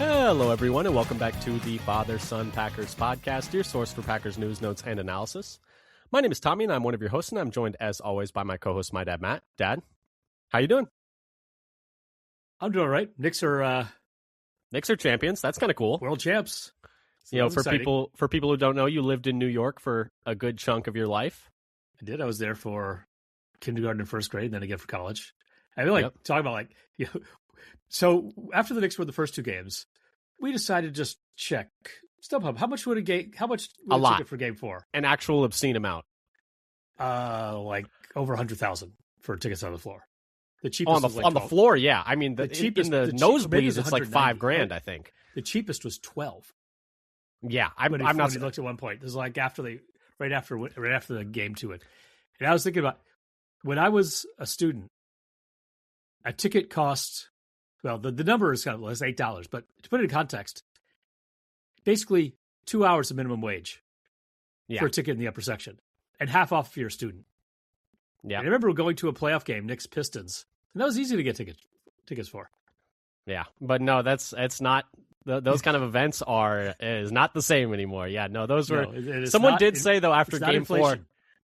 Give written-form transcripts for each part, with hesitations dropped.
Hello, everyone, and welcome back to the Father-Son Packers podcast, your source for Packers news, notes, and analysis. My name is Tommy, and I'm one of your hosts, and I'm joined, as always, by my co-host, my dad, Matt. Dad, how you doing? I'm doing all right. Knicks are champions. That's kind of cool. World champs. So for exciting. people who don't know, you lived in New York for a good chunk of your life. I did. I was there for kindergarten and first grade, and then again for college. I mean, talking about so after the Knicks won the first two games, we decided to just check StubHub. How much would a ticket for game 4? An actual obscene amount. Like over 100,000 for tickets on the floor. The cheapest was on the floor, yeah. I mean, the cheapest in the nosebleeds, it's like $5,000, I think. The cheapest was 12. Yeah, I'm not. When he looked at one point, this is like right after the game to it, and I was thinking about when I was a student, a ticket cost. Well, the number is it's $8, but to put it in context, basically 2 hours of minimum wage for a ticket in the upper section, and half off if you're a student. Yeah, and I remember going to a playoff game, Knicks Pistons, and that was easy to get tickets for. Yeah, but no, it's not. Those kind of events is not the same anymore. Yeah, no, those were. Someone did say though after game 4.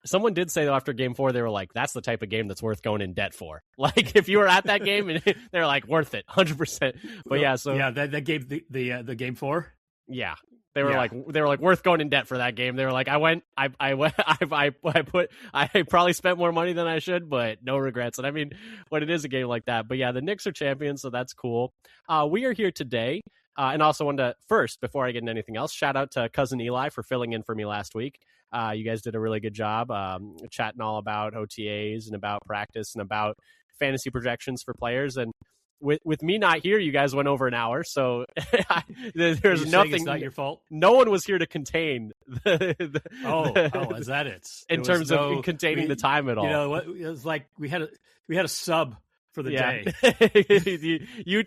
Someone did say though after game 4 they were like, "That's the type of game that's worth going in debt for." Like if you were at that game, and they were like, "Worth it, 100%." But that game the game 4. Yeah, they were like worth going in debt for that game. They were like, I probably spent more money than I should, but no regrets. And I mean, when it is a game like that. But yeah, the Knicks are champions, so that's cool. We are here today. And also wanted to, first, before I get into anything else, shout out to Cousin Eli for filling in for me last week. You guys did a really good job chatting all about OTAs and about practice and about fantasy projections for players. And with me not here, you guys went over an hour. So there's nothing. It's not your fault? No one was here to contain is that it? In terms of containing the time at all. You know what? It was like we had a sub for the day. You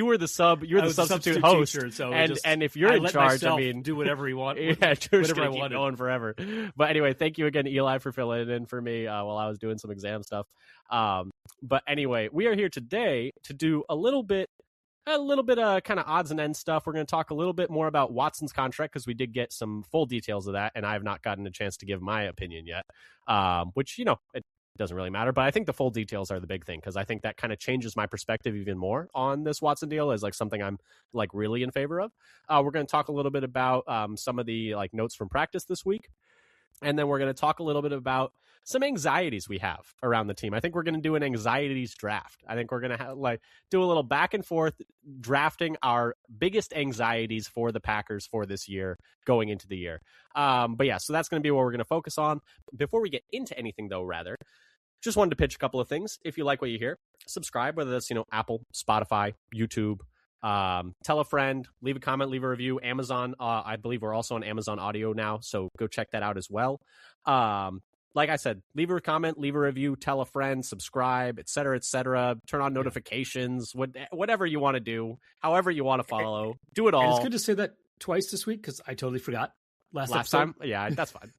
were the sub. You were the substitute host, teacher, so and if you're in charge, I mean, do whatever you want. Yeah, whatever I want, going forever. But anyway, thank you again, Eli, for filling in for me while I was doing some exam stuff. But anyway, we are here today to do a little bit of kind of odds and ends stuff. We're going to talk a little bit more about Watson's contract because we did get some full details of that, and I have not gotten a chance to give my opinion yet. Which it doesn't really matter, but I think the full details are the big thing because I think that kind of changes my perspective even more on this Watson deal as like something I'm like really in favor of. We're going to talk a little bit about some of the like notes from practice this week, and then we're going to talk a little bit about some anxieties we have around the team. I think we're going to do an anxieties draft. I think we're going to do a little back and forth drafting our biggest anxieties for the Packers for this year going into the year. But yeah, so that's going to be what we're going to focus on. Before we get into anything though, just wanted to pitch a couple of things. If you like what you hear, subscribe, whether that's, Apple, Spotify, YouTube, tell a friend, leave a comment, leave a review. Amazon, I believe we're also on Amazon Audio now, so go check that out as well. Like I said, leave a comment, leave a review, tell a friend, subscribe, et cetera, turn on notifications, whatever you want to do, however you want to follow, do it all. And it's good to say that twice this week because I totally forgot last time. Yeah, that's fine.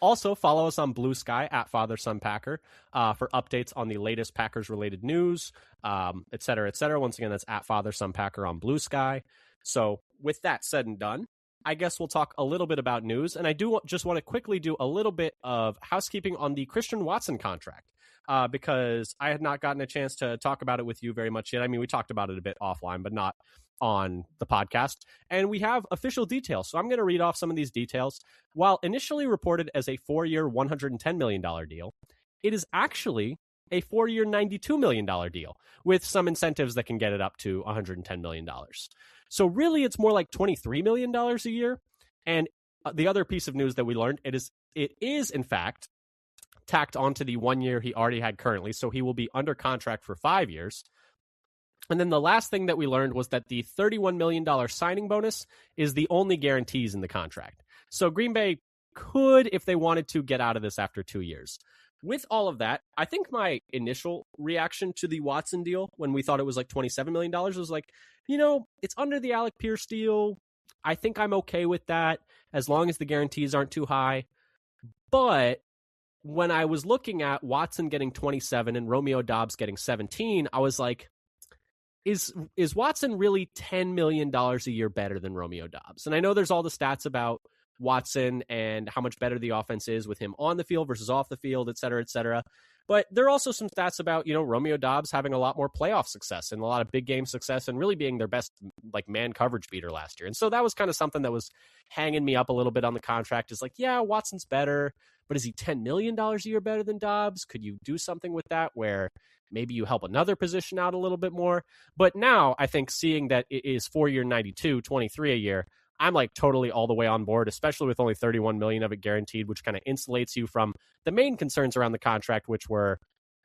Also, follow us on Blue Sky at Father-Son Packer for updates on the latest Packers-related news, et cetera. Once again, that's at Father-Son Packer on Blue Sky. So with that said and done, I guess we'll talk a little bit about news, and I do just want to quickly do a little bit of housekeeping on the Christian Watson contract, because I had not gotten a chance to talk about it with you very much yet. I mean, we talked about it a bit offline, but not on the podcast, and we have official details. So I'm going to read off some of these details. While initially reported as a 4-year, $110 million deal, it is actually a 4-year, $92 million deal with some incentives that can get it up to $110 million. So really, it's more like $23 million a year. And the other piece of news that we learned, it is in fact tacked onto the 1 year he already had currently. So he will be under contract for 5 years. And then the last thing that we learned was that the $31 million signing bonus is the only guarantees in the contract. So Green Bay could, if they wanted to, get out of this after 2 years. With all of that, I think my initial reaction to the Watson deal when we thought it was like $27 million was like, it's under the Alec Pierce deal. I think I'm okay with that as long as the guarantees aren't too high. But when I was looking at Watson getting 27 and Romeo Doubs getting 17, I was like, is Watson really $10 million a year better than Romeo Doubs? And I know there's all the stats about Watson and how much better the offense is with him on the field versus off the field, et cetera, et cetera. But there are also some stats about, Romeo Doubs having a lot more playoff success and a lot of big game success and really being their best like man coverage beater last year. And so that was kind of something that was hanging me up a little bit on the contract, is like, yeah, Watson's better, but is he $10 million a year better than Doubs? Could you do something with that where maybe you help another position out a little bit more? But now I think seeing that it is 4-year 92, 23 a year, I'm like totally all the way on board, especially with only 31 million of it guaranteed, which kind of insulates you from the main concerns around the contract, which were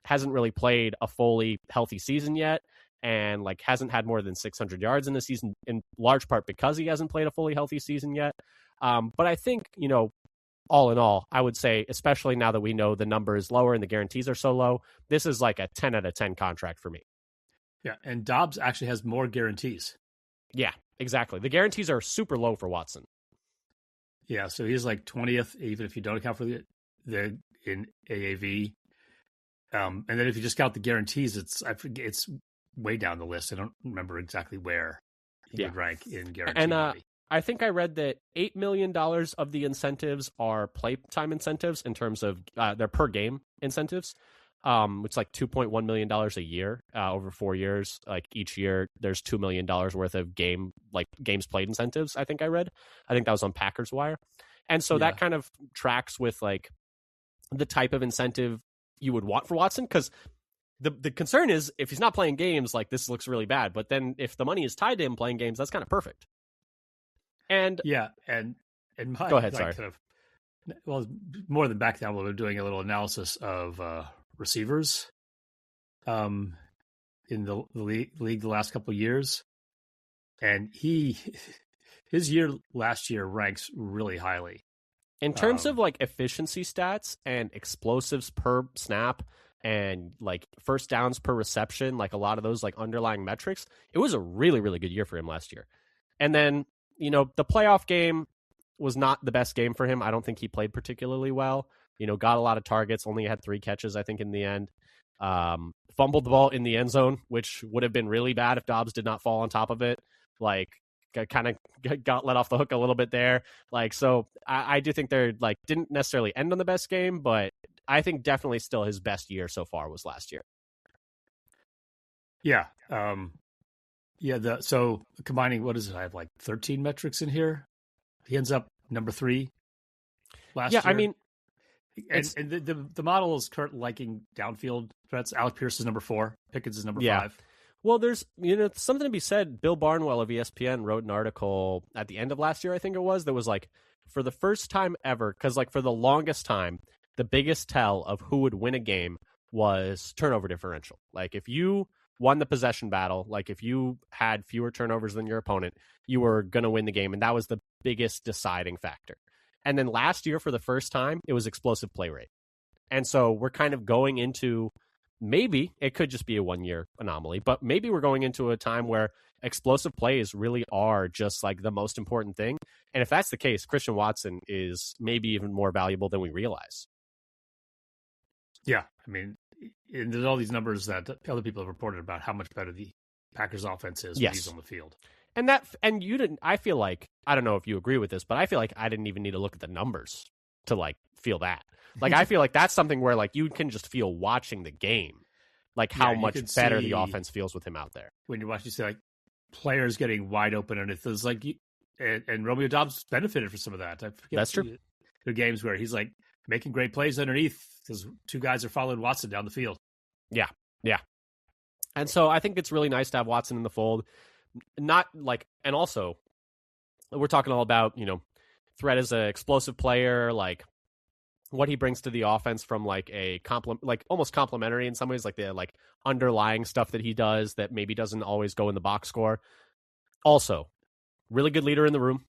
hasn't really played a fully healthy season yet and like hasn't had more than 600 yards in the season, in large part because he hasn't played a fully healthy season yet. But I think, all in all, I would say, especially now that we know the number is lower and the guarantees are so low, this is like a 10 out of 10 contract for me. Yeah, and Doubs actually has more guarantees. Yeah, exactly. The guarantees are super low for Watson. Yeah, so he's like 20th, even if you don't account for the in AAV. And then if you just count the guarantees, it's way down the list. I don't remember exactly where he would rank in guarantee money. I think I read that $8 million of the incentives are playtime incentives in terms of their per game incentives. It's like $2.1 million a year over 4 years. Like each year, there's $2 million worth of games played incentives. I think that was on Packers Wire, and so that kind of tracks with like the type of incentive you would want for Watson, because the concern is if he's not playing games, like this looks really bad. But then if the money is tied to him playing games, that's kind of perfect. And my, go ahead. Like, sorry. Well, more than back down, we're doing a little analysis of receivers in the league the last couple of years, and his year last year ranks really highly in terms of like efficiency stats and explosives per snap and like first downs per reception, like a lot of those like underlying metrics. It was a really, really good year for him last year. And then, the playoff game was not the best game for him. I don't think he played particularly well. Got a lot of targets, only had 3 catches, I think, in the end. Fumbled the ball in the end zone, which would have been really bad if Doubs did not fall on top of it. Like, kind of got let off the hook a little bit there. Like, so I do think they're like didn't necessarily end on the best game, but I think definitely still his best year so far was last year. Yeah. So combining, what is it? I have like 13 metrics in here. He ends up number 3 last year. Yeah, I mean, and the model is currently liking downfield threats. Alec Pierce is number 4. Pickens is number 5. Well, there's something to be said. Bill Barnwell of ESPN wrote an article at the end of last year, I think it was, that was like, for the first time ever, because like for the longest time, the biggest tell of who would win a game was turnover differential. Like if you won the possession battle, like if you had fewer turnovers than your opponent, you were going to win the game. And that was the biggest deciding factor. And then last year, for the first time, it was explosive play rate. And so we're kind of going into, maybe it could just be a 1-year anomaly, but maybe we're going into a time where explosive plays really are just like the most important thing. And if that's the case, Christian Watson is maybe even more valuable than we realize. Yeah. I mean, and there's all these numbers that other people have reported about how much better the Packers offense is when he's on the field. And you didn't, I feel like, I don't know if you agree with this, but I feel like I didn't even need to look at the numbers to like feel that. Like, I feel like that's something where like you can just feel watching the game, like how much better the offense feels with him out there. When you watch, you see like players getting wide open, and it feels like and Romeo Doubs benefited from some of that. That's true. There are games where he's like making great plays underneath because 2 guys are following Watson down the field. Yeah. And so I think it's really nice to have Watson in the fold. Not like, and also we're talking all about, threat as an explosive player, like what he brings to the offense from like a like almost complimentary in some ways, like the like underlying stuff that he does that maybe doesn't always go in the box score. Also, really good leader in the room.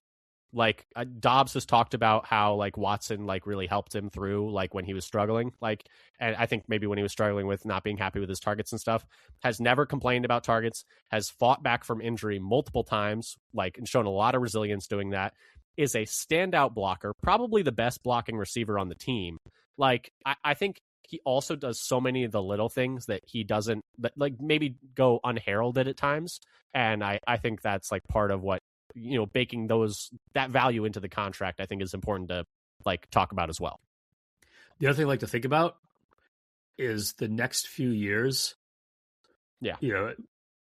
Like Doubs has talked about how like Watson like really helped him through like when he was struggling, like, and I think maybe when he was struggling with not being happy with his targets and stuff, has never complained about targets, has fought back from injury multiple times, like, and shown a lot of resilience doing that, is a standout blocker, probably the best blocking receiver on the team. Like, I think he also does so many of the little things that he doesn't, that like maybe go unheralded at times. And I think that's like part of what, baking that value into the contract, I think is important to like talk about as well. The other thing I like to think about is the next few years. Yeah.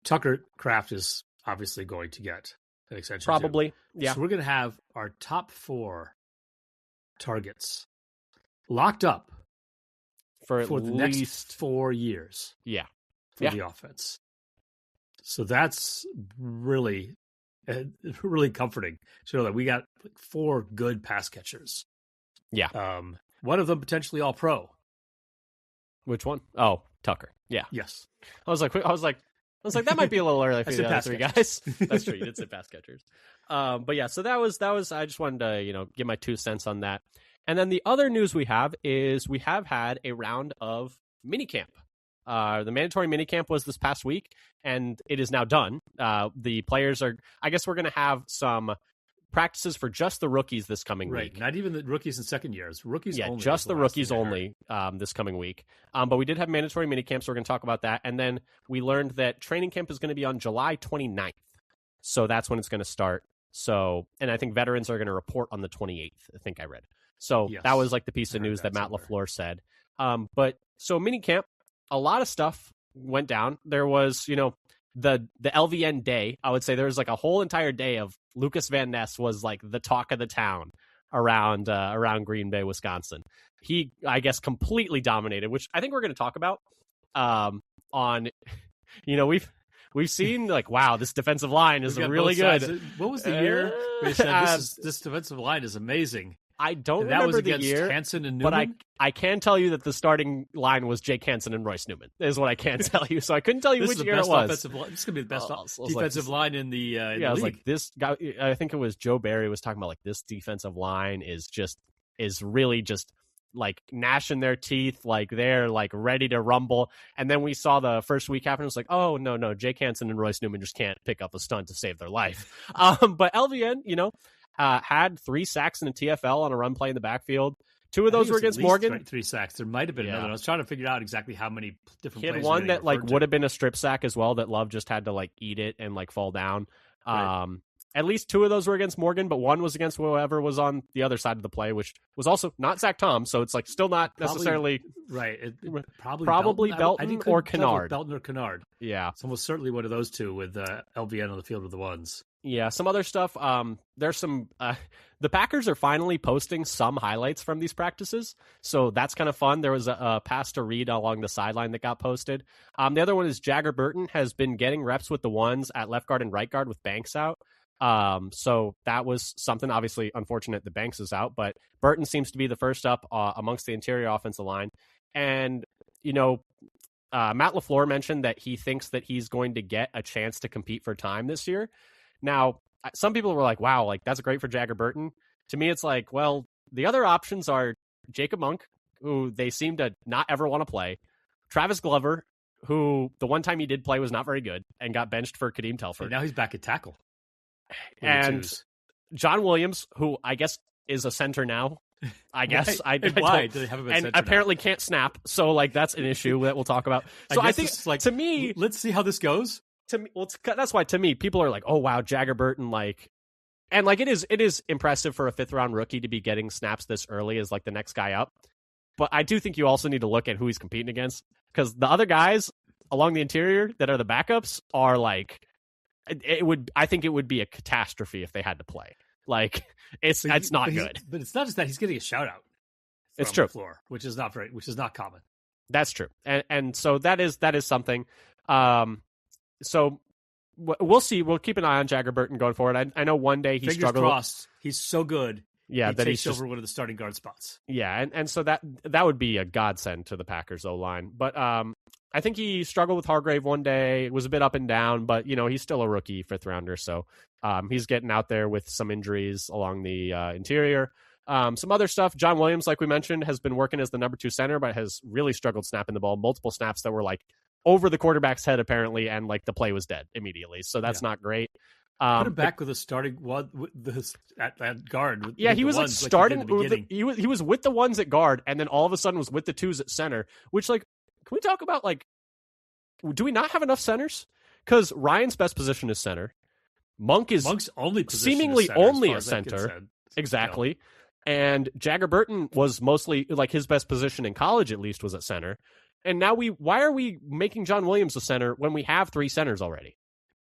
Tucker Kraft is obviously going to get an extension. Probably. Too. Yeah. So we're going to have our top 4 targets locked up for the next 4 years. Yeah. For the offense. So that's really, really comforting to know that we got 4 good pass catchers. Yeah. One of them potentially all pro. Which one? Oh, Tucker. Yeah. Yes. I was like, that might be a little early for the other 3 guys. That's true. You did say pass catchers. But yeah, so that was, I just wanted to, give my 2 cents on that. And then the other news we have is we have had a round of minicamp. The mandatory minicamp was this past week, and it is now done. The players I guess we're going to have some practices for just the rookies this coming week. Not even the rookies in second years. Rookies only. Just the rookies only this coming week. But we did have mandatory minicamps, so we're going to talk about that. And then we learned that training camp is going to be on July 29th. So that's when it's going to start. So, and I think veterans are going to report on the 28th, I think I read. So that was like the piece of news that Matt LaFleur said. But so minicamp, a lot of stuff went down. There was, the LVN day. I would say there was like a whole entire day of Lucas Van Ness was like the talk of the town around Green Bay, Wisconsin. He, I guess, completely dominated, which I think we're going to talk about. We've seen like, wow, this defensive line is really good. What was the year we said this defensive line is amazing? I don't remember the year, Hansen and Newman? but I can tell you that the starting line was Jake Hansen and Royce Newman, is what I can tell you. So I couldn't tell you which year it was. This is going to be the best defensive line in the I was league. Like, this guy, I think it was Joe Barry was talking about like this defensive line is really just like gnashing their teeth, like they're like ready to rumble. And then we saw the first week happen. It was like, oh no, Jake Hansen and Royce Newman just can't pick up a stunt to save their life. But LVN, had 3 sacks in a TFL on a run play in the backfield. 2 of those were against Morgan. 3 sacks. There might have been another. I was trying to figure out exactly how many different. He had one that like would have been a strip sack as well. That Love just had to like eat it and like fall down. Right. At least 2 of those were against Morgan, but one was against whoever was on the other side of the play, which was also not Zach Tom. So it's like still not necessarily right. Probably Belton or Kennard. Belton or Kennard. Yeah, it's almost certainly one of those 2 with LVN on the field with the ones. Yeah, some other stuff. There's some. The Packers are finally posting some highlights from these practices, so that's kind of fun. There was a pass to Reed along the sideline that got posted. The other one is Jagger Burton has been getting reps with the ones at left guard and right guard with Banks out. So that was something. Obviously, unfortunate that Banks is out, but Burton seems to be the first up amongst the interior offensive line. And Matt LaFleur mentioned that he thinks that he's going to get a chance to compete for time this year. Now, some people were like, wow, like that's great for Jagger Burton. To me, it's like, well, the other options are Jacob Monk, who they seem to not ever want to play, Travis Glover, who the one time he did play was not very good and got benched for Kadeem Telford. And now he's back at tackle. And John Williams, who I guess is a center now. I guess. Why do they have him at center apparently now? Can't snap. So like that's an issue that we'll talk about. So I think like, to me, let's see how this goes. To me, that's why to me people are like, oh wow, Jagger Burton, like, and like it is impressive for a 5th round rookie to be getting snaps this early as like the next guy up. But I do think you also need to look at who he's competing against, because the other guys along the interior that are the backups are like, I think it would be a catastrophe if they had to play. Like it's not good. But it's not just that he's getting a shout out. It's true. Floor, which is not common. That's true. And so that is something. So we'll see. We'll keep an eye on Jagger Burton going forward. I know one day he struggled. Fingers crossed. He's so good. Yeah, that he's over one of the starting guard spots. Yeah, and so that would be a godsend to the Packers O-line. But I think he struggled with Hargrave one day. It was a bit up and down, but he's still a rookie 5th rounder, so he's getting out there with some injuries along the interior. Some other stuff. John Williams, like we mentioned, has been working as the number 2 center, but has really struggled snapping the ball. Multiple snaps that were like over the quarterback's head apparently, and like the play was dead immediately. So that's not great. Put him back with a starting one with at guard. Yeah, he was like starting. He was with the ones at guard, and then all of a sudden was with the twos at center. Which, like, can we talk about, like, do we not have enough centers? Because Ryan's best position is center. Monk's only seemingly only a center. Exactly. No. And Jagger Burton was mostly, like, his best position in college, at least, was at center. And now why are we making John Williams a center when we have 3 centers already?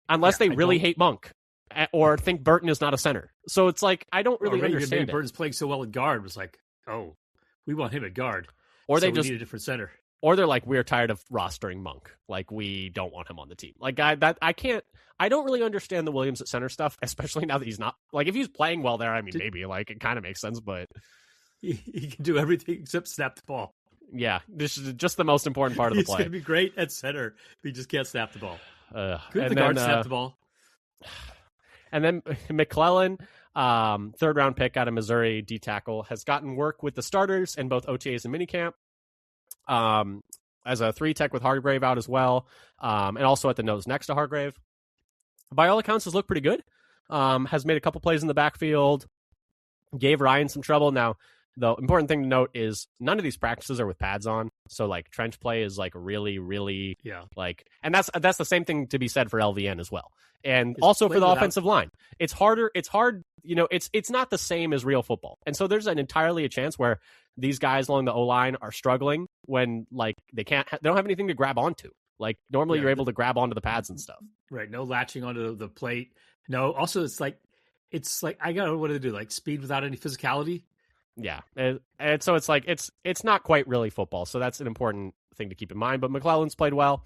Unless they really hate Monk or think Burton is not a center. So it's like, I don't really understand it. Burton's playing so well at guard. It was like, oh, we want him at guard. Or so they just need a different center. Or they're like, we're tired of rostering Monk. Like, we don't want him on the team. Like, I don't really understand the Williams at center stuff, especially now that he's not, like, if he's playing well there, I mean, maybe, like, it kind of makes sense, but he can do everything except snap the ball. Yeah, this is just the most important part of the play. He's going to be great at center, but he just can't snap the ball. Could the guard snap the ball? And then McClellan, 3rd round pick out of Missouri, D tackle, has gotten work with the starters in both OTAs and minicamp. As a 3 tech with Hargrave out as well, and also at the nose next to Hargrave. By all accounts, has looked pretty good. Has made a couple plays in the backfield. Gave Ryan some trouble. Now, the important thing to note is none of these practices are with pads on. So, like, trench play is, like, really, really, like, and that's the same thing to be said for LVN as well. And also for the offensive line. It's hard, you know, it's not the same as real football. And so there's entirely a chance where these guys along the O-line are struggling when, like, they don't have anything to grab onto. Like, normally you're able to grab onto the pads and stuff. Right. No latching onto the plate. No, also it's like, I got to know what to do, like speed without any physicality. Yeah. And so it's like, it's not quite really football. So that's an important thing to keep in mind. But McClellan's played well.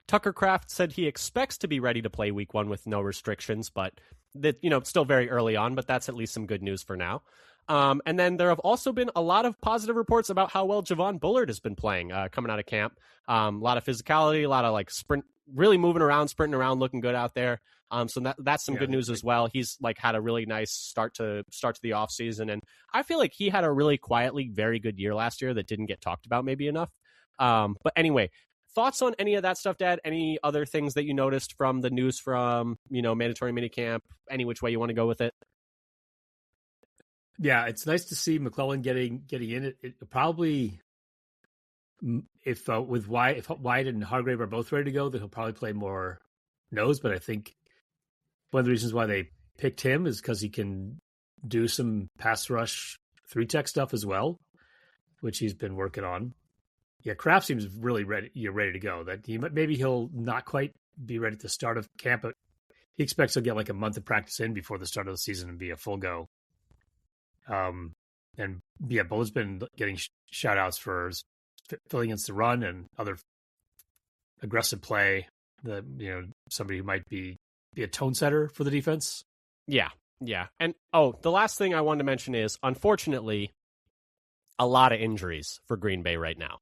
Tucker Kraft said he expects to be ready to play week 1 with no restrictions, but that, you know, still very early on, but that's at least some good news for now. And then there have also been a lot of positive reports about how well Javon Bullard has been playing coming out of camp. A lot of physicality, a lot of, like, sprint, really moving around, sprinting around, looking good out there. So that's some good news as well. He's, like, had a really nice start to the offseason. And I feel like he had a really quietly very good year last year that didn't get talked about maybe enough. But anyway, thoughts on any of that stuff, Dad? Any other things that you noticed from the news from, you know, mandatory minicamp, any which way you want to go with it? Yeah, it's nice to see McClellan getting in it. It probably, if Wyatt and Hargrave are both ready to go, then he'll probably play more nose. But I think one of the reasons why they picked him is because he can do some pass rush 3 tech stuff as well, which he's been working on. Yeah, Kraft seems really ready. You're ready to go. That maybe he'll not quite be ready at the start of camp, but he expects he'll get like a month of practice in before the start of the season and be a full go. And yeah, Bullard's been getting shout outs for filling against the run and other aggressive play. Somebody who might be a tone setter for the defense. Yeah. And the last thing I wanted to mention is, unfortunately, a lot of injuries for Green Bay right now.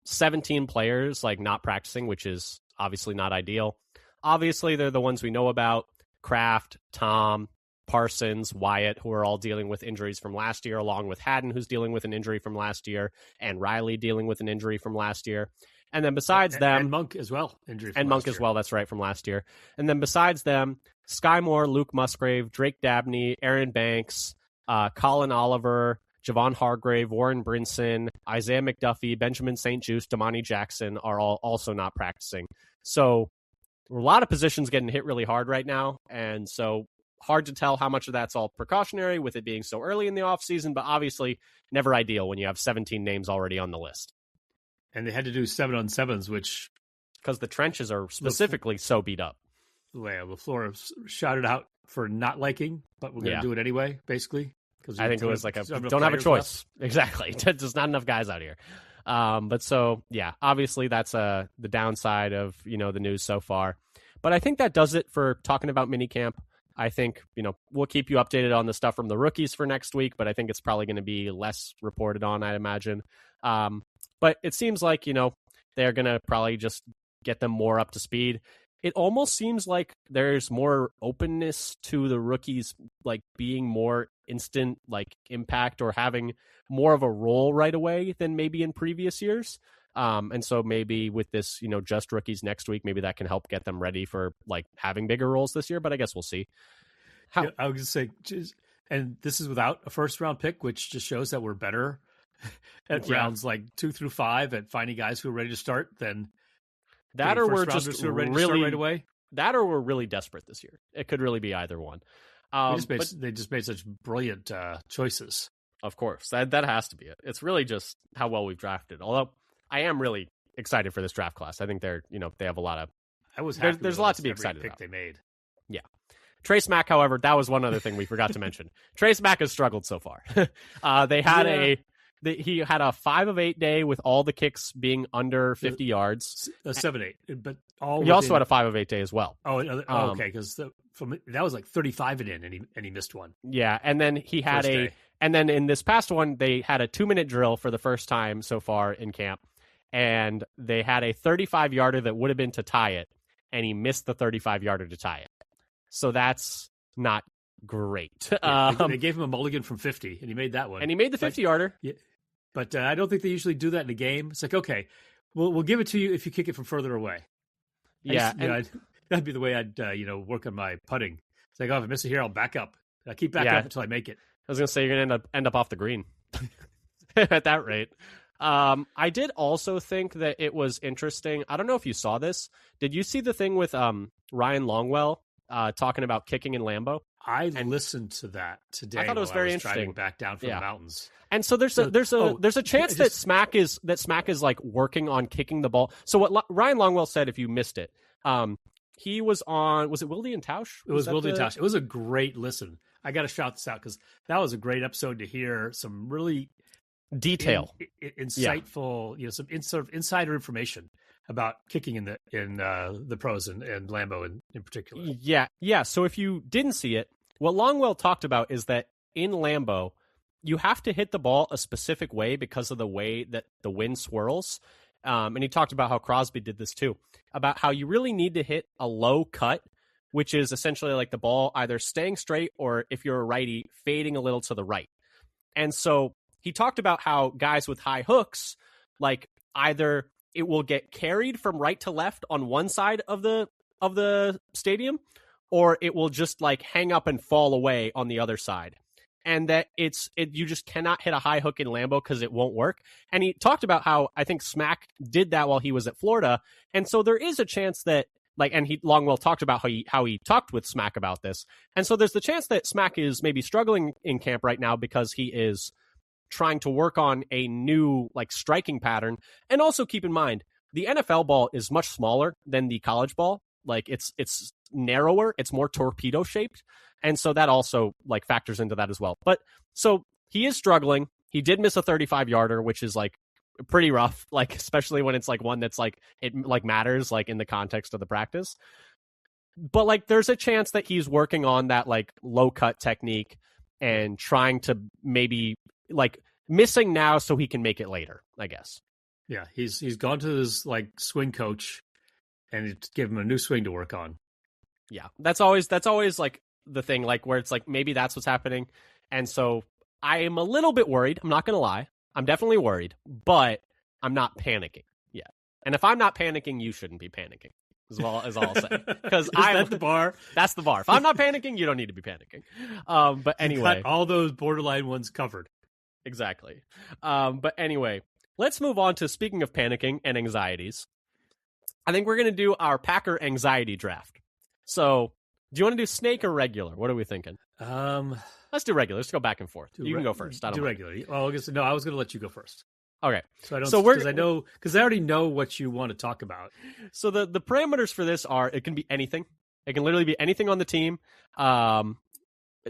17 players, like, not practicing, which is obviously not ideal. Obviously, they're the ones we know about: Kraft, Tom, Parsons, Wyatt, who are all dealing with injuries from last year, along with Haddon, who's dealing with an injury from last year, and Riley dealing with an injury from last year. And then besides them... And Monk as well. As well, that's right, from last year. And then besides them, Sky Moore, Luke Musgrave, Drake Dabney, Aaron Banks, Colin Oliver, Javon Hargrave, Warren Brinson, Isaiah McDuffie, Benjamin St. Juste, Damani Jackson are all also not practicing. So a lot of positions getting hit really hard right now. And so hard to tell how much of that's all precautionary with it being so early in the offseason, but obviously never ideal when you have 17 names already on the list. And they had to do 7-on-7s, which... Because the trenches are specifically so beat up. Well, LaFleur shouted out for not liking, but we're going to do it anyway, basically. I think it was like don't have a choice. Left. Exactly. There's not enough guys out here. But so, yeah, obviously that's the downside of, you know, the news so far. But I think that does it for talking about minicamp. I think, you know, we'll keep you updated on the stuff from the rookies for next week, but I think it's probably going to be less reported on, I imagine. But it seems like, you know, they're going to probably just get them more up to speed. It almost seems like there's more openness to the rookies, like being more instant, like impact or having more of a role right away than maybe in previous years. And so maybe with this, just rookies next week, maybe that can help get them ready for like having bigger roles this year. But I guess we'll see. Yeah, I was going to say, and this is without a first round pick, which just shows that we're better at rounds like 2 through 5 at finding guys who are ready to start than that, or we're just who are ready to start right away. That, or we're really desperate this year. It could really be either one. They just made such brilliant choices. Of course, that has to be it. It's really just how well we've drafted. Although I am really excited for this draft class. I think they have a lot of. There's a lot to be excited about. They made. Yeah. Trace Mack, however, that was one other thing we forgot to mention. Trace Mack has struggled so far. He had a 5 of 8 day with all the kicks being under 50 yards. 7-8, but he also had a 5 of 8 day as well. Okay, because that was like 35 and in, and he missed one. Yeah, and then he had and then in this past one they had a 2-minute drill for the first time so far in camp, and they had a 35-yarder that would have been to tie it, and he missed the 35-yarder to tie it. So that's not great. Yeah, they gave him a mulligan from 50, and he made that one. And he made the 50-yarder. Yeah, but I don't think they usually do that in a game. It's like, okay, we'll give it to you if you kick it from further away. Yeah, that'd be the way I'd work on my putting. It's like, if I miss it here, I'll back up. I keep backing up until I make it. I was gonna say you're gonna end up off the green at that rate. I did also think that it was interesting. I don't know if you saw this. Did you see the thing with Ryan Longwell talking about kicking in Lambeau? I listened to that today. I thought it was very interesting. Back down from the mountains. And so there's a chance that Smack is like working on kicking the ball. So what Ryan Longwell said, if you missed it, he was on, was it Wildy and Tausch? It was Wildy and Tausch. It was a great listen. I got to shout this out because that was a great episode to hear some really insightful, some sort of insider information about kicking in the pros and Lambeau in particular. Yeah. So if you didn't see it, what Longwell talked about is that in Lambeau, you have to hit the ball a specific way because of the way that the wind swirls. And he talked about how Crosby did this too, about how you really need to hit a low cut, which is essentially like the ball either staying straight or, if you're a righty, fading a little to the right. And so he talked about how guys with high hooks, like either it will get carried from right to left on one side of the stadium, or it will just like hang up and fall away on the other side. And that you just cannot hit a high hook in Lambeau because it won't work. And he talked about how I think Smack did that while he was at Florida. And so there is a chance that Longwell talked about how he talked with Smack about this. And so there's the chance that Smack is maybe struggling in camp right now because he is trying to work on a new like striking pattern. And also keep in mind, the NFL ball is much smaller than the college ball. Like it's narrower, it's more torpedo shaped. And so that also like factors into that as well. But so he is struggling. He did miss a 35-yarder, which is like pretty rough, like especially when it's like one that's like it like matters like in the context of the practice. But like there's a chance that he's working on that like low cut technique and trying to maybe like missing now so he can make it later, I guess. Yeah, he's gone to his like swing coach and give him a new swing to work on. Yeah, that's always like the thing, like where it's like maybe that's what's happening. And so I am a little bit worried. I'm not going to lie. I'm definitely worried, but I'm not panicking yet. And if I'm not panicking, you shouldn't be panicking, as well as I'll say. Because that's the bar. That's the bar. If I'm not panicking, you don't need to be panicking. But anyway, got all those borderline ones covered. Exactly. But anyway, let's move on to speaking of panicking and anxieties. I think we're going to do our Packer anxiety draft. So, do you want to do snake or regular? What are we thinking? Let's do regular. Let's go back and forth. You can go first. I don't do regular. Well, I was going to let you go first. Okay. Because I already know what you want to talk about. So the parameters for this are, it can be anything. It can literally be anything on the team.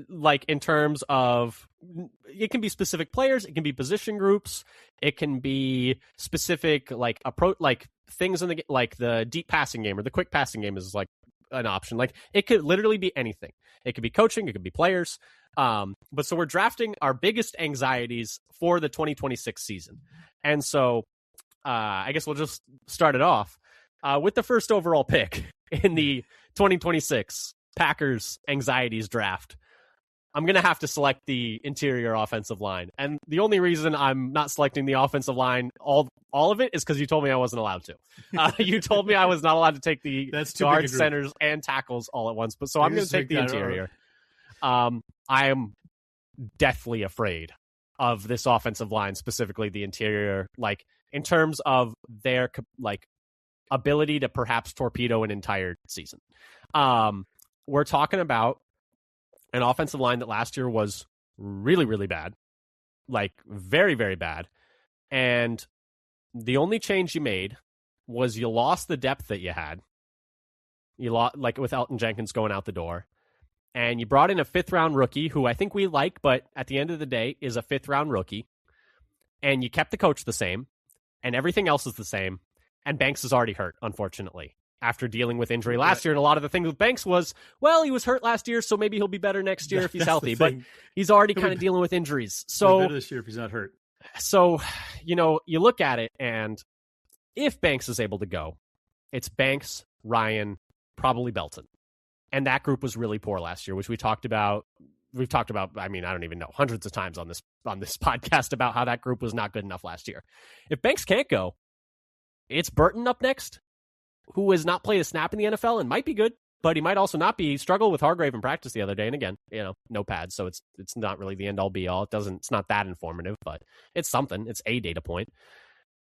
Like in terms of, it can be specific players, it can be position groups, it can be specific like approach, like things in the like the deep passing game or the quick passing game is like an option. Like it could literally be anything. It could be coaching, it could be players. But so we're drafting our biggest anxieties for the 2026 season. And so I guess we'll just start it off with the first overall pick in the 2026 Packers anxieties draft. I'm going to have to select the interior offensive line. And the only reason I'm not selecting the offensive line, all of it, is because you told me I wasn't allowed to. You told me I was not allowed to take the guards, centers, and tackles all at once. But so I'm going to take the interior. I am deathly afraid of this offensive line, specifically the interior, like in terms of their like ability to perhaps torpedo an entire season. We're talking about an offensive line that last year was really, really bad, like very, very bad. And the only change you made was you lost the depth that you had. You lost, like with Elton Jenkins going out the door. And you brought in a 5th-round rookie who I think we like, but at the end of the day is a 5th-round rookie. And you kept the coach the same, and everything else is the same. And Banks is already hurt, unfortunately, after dealing with injury last year. And a lot of the thing with Banks was, well, he was hurt last year, so maybe he'll be better next year if he's healthy. But he's already kind of dealing with injuries. So better this year if he's not hurt. So, you look at it, and if Banks is able to go, it's Banks, Ryan, probably Belton. And that group was really poor last year, which we've talked about, I mean, I don't even know, hundreds of times on this podcast about how that group was not good enough last year. If Banks can't go, it's Burton up next, who has not played a snap in the NFL and might be good, but he might also not be. He struggled with Hargrave in practice the other day. And again, no pads, so it's not really the end all be all. It's not that informative, but it's something. It's a data point.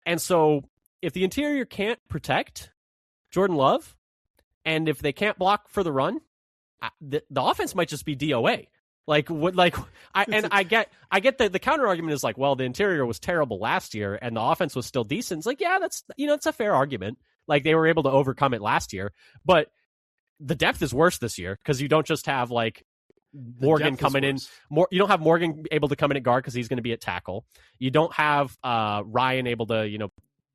And so if the interior can't protect Jordan Love, and if they can't block for the run, the offense might just be DOA. I get that the counter argument is like, well, the interior was terrible last year and the offense was still decent. It's like, yeah, that's a fair argument. Like they were able to overcome it last year, but the depth is worse this year because you don't just have like Morgan coming in. You don't have Morgan able to come in at guard because he's going to be at tackle. You don't have Ryan able to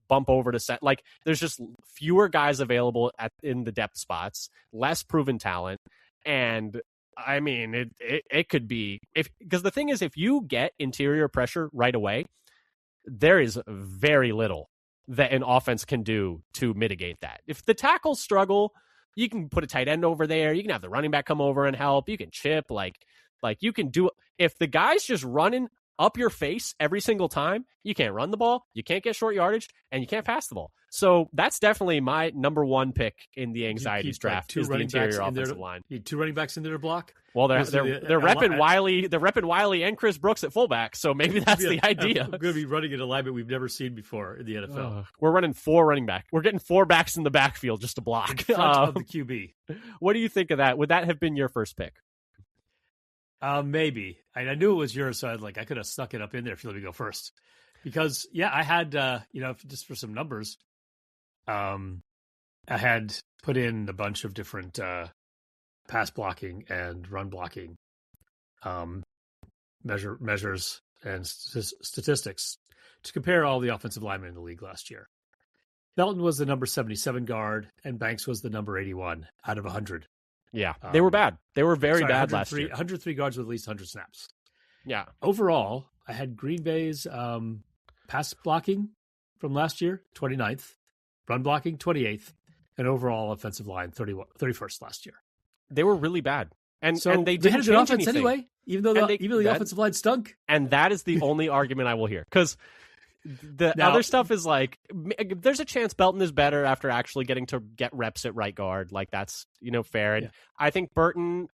bump over to set. Like there's just fewer guys available in the depth spots, less proven talent, and I mean, it could be because the thing is, if you get interior pressure right away, there is very little that an offense can do to mitigate that. If the tackles struggle, you can put a tight end over there. You can have the running back come over and help. You can chip like you can do. If the guy's just running up your face every single time, you can't run the ball, you can't get short yardage, and you can't pass the ball. So that's definitely my number one pick in the Anxieties draft is the interior offensive line. You need 2 running backs in there to block. Well, they're repping Wiley. They're repping Wiley and Chris Brooks at fullback. So maybe that's the idea. We're going to be running an alignment we've never seen before in the NFL. We're running 4 running back. We're getting 4 backs in the backfield just to block. In front of the QB. What do you think of that? Would that have been your first pick? Maybe. I knew it was yours, so I could have stuck it up in there if you let me go first. Because I had just for some numbers, I had put in a bunch of different pass blocking and run blocking measures and statistics to compare all the offensive linemen in the league last year. Belton was the number 77 guard, and Banks was the number 81 out of 100. Yeah, they were bad. They were very bad last year. 103 guards with at least 100 snaps. Yeah. Overall, I had Green Bay's pass blocking from last year, 29th, run blocking, 28th, and overall offensive line, 31st last year. They were really bad. And they didn't had a good offense anyway, even though the offensive line stunk. And that is the only argument I will hear. Because other stuff is like, there's a chance Belton is better after actually getting to get reps at right guard. Like that's, fair. And I think Burton,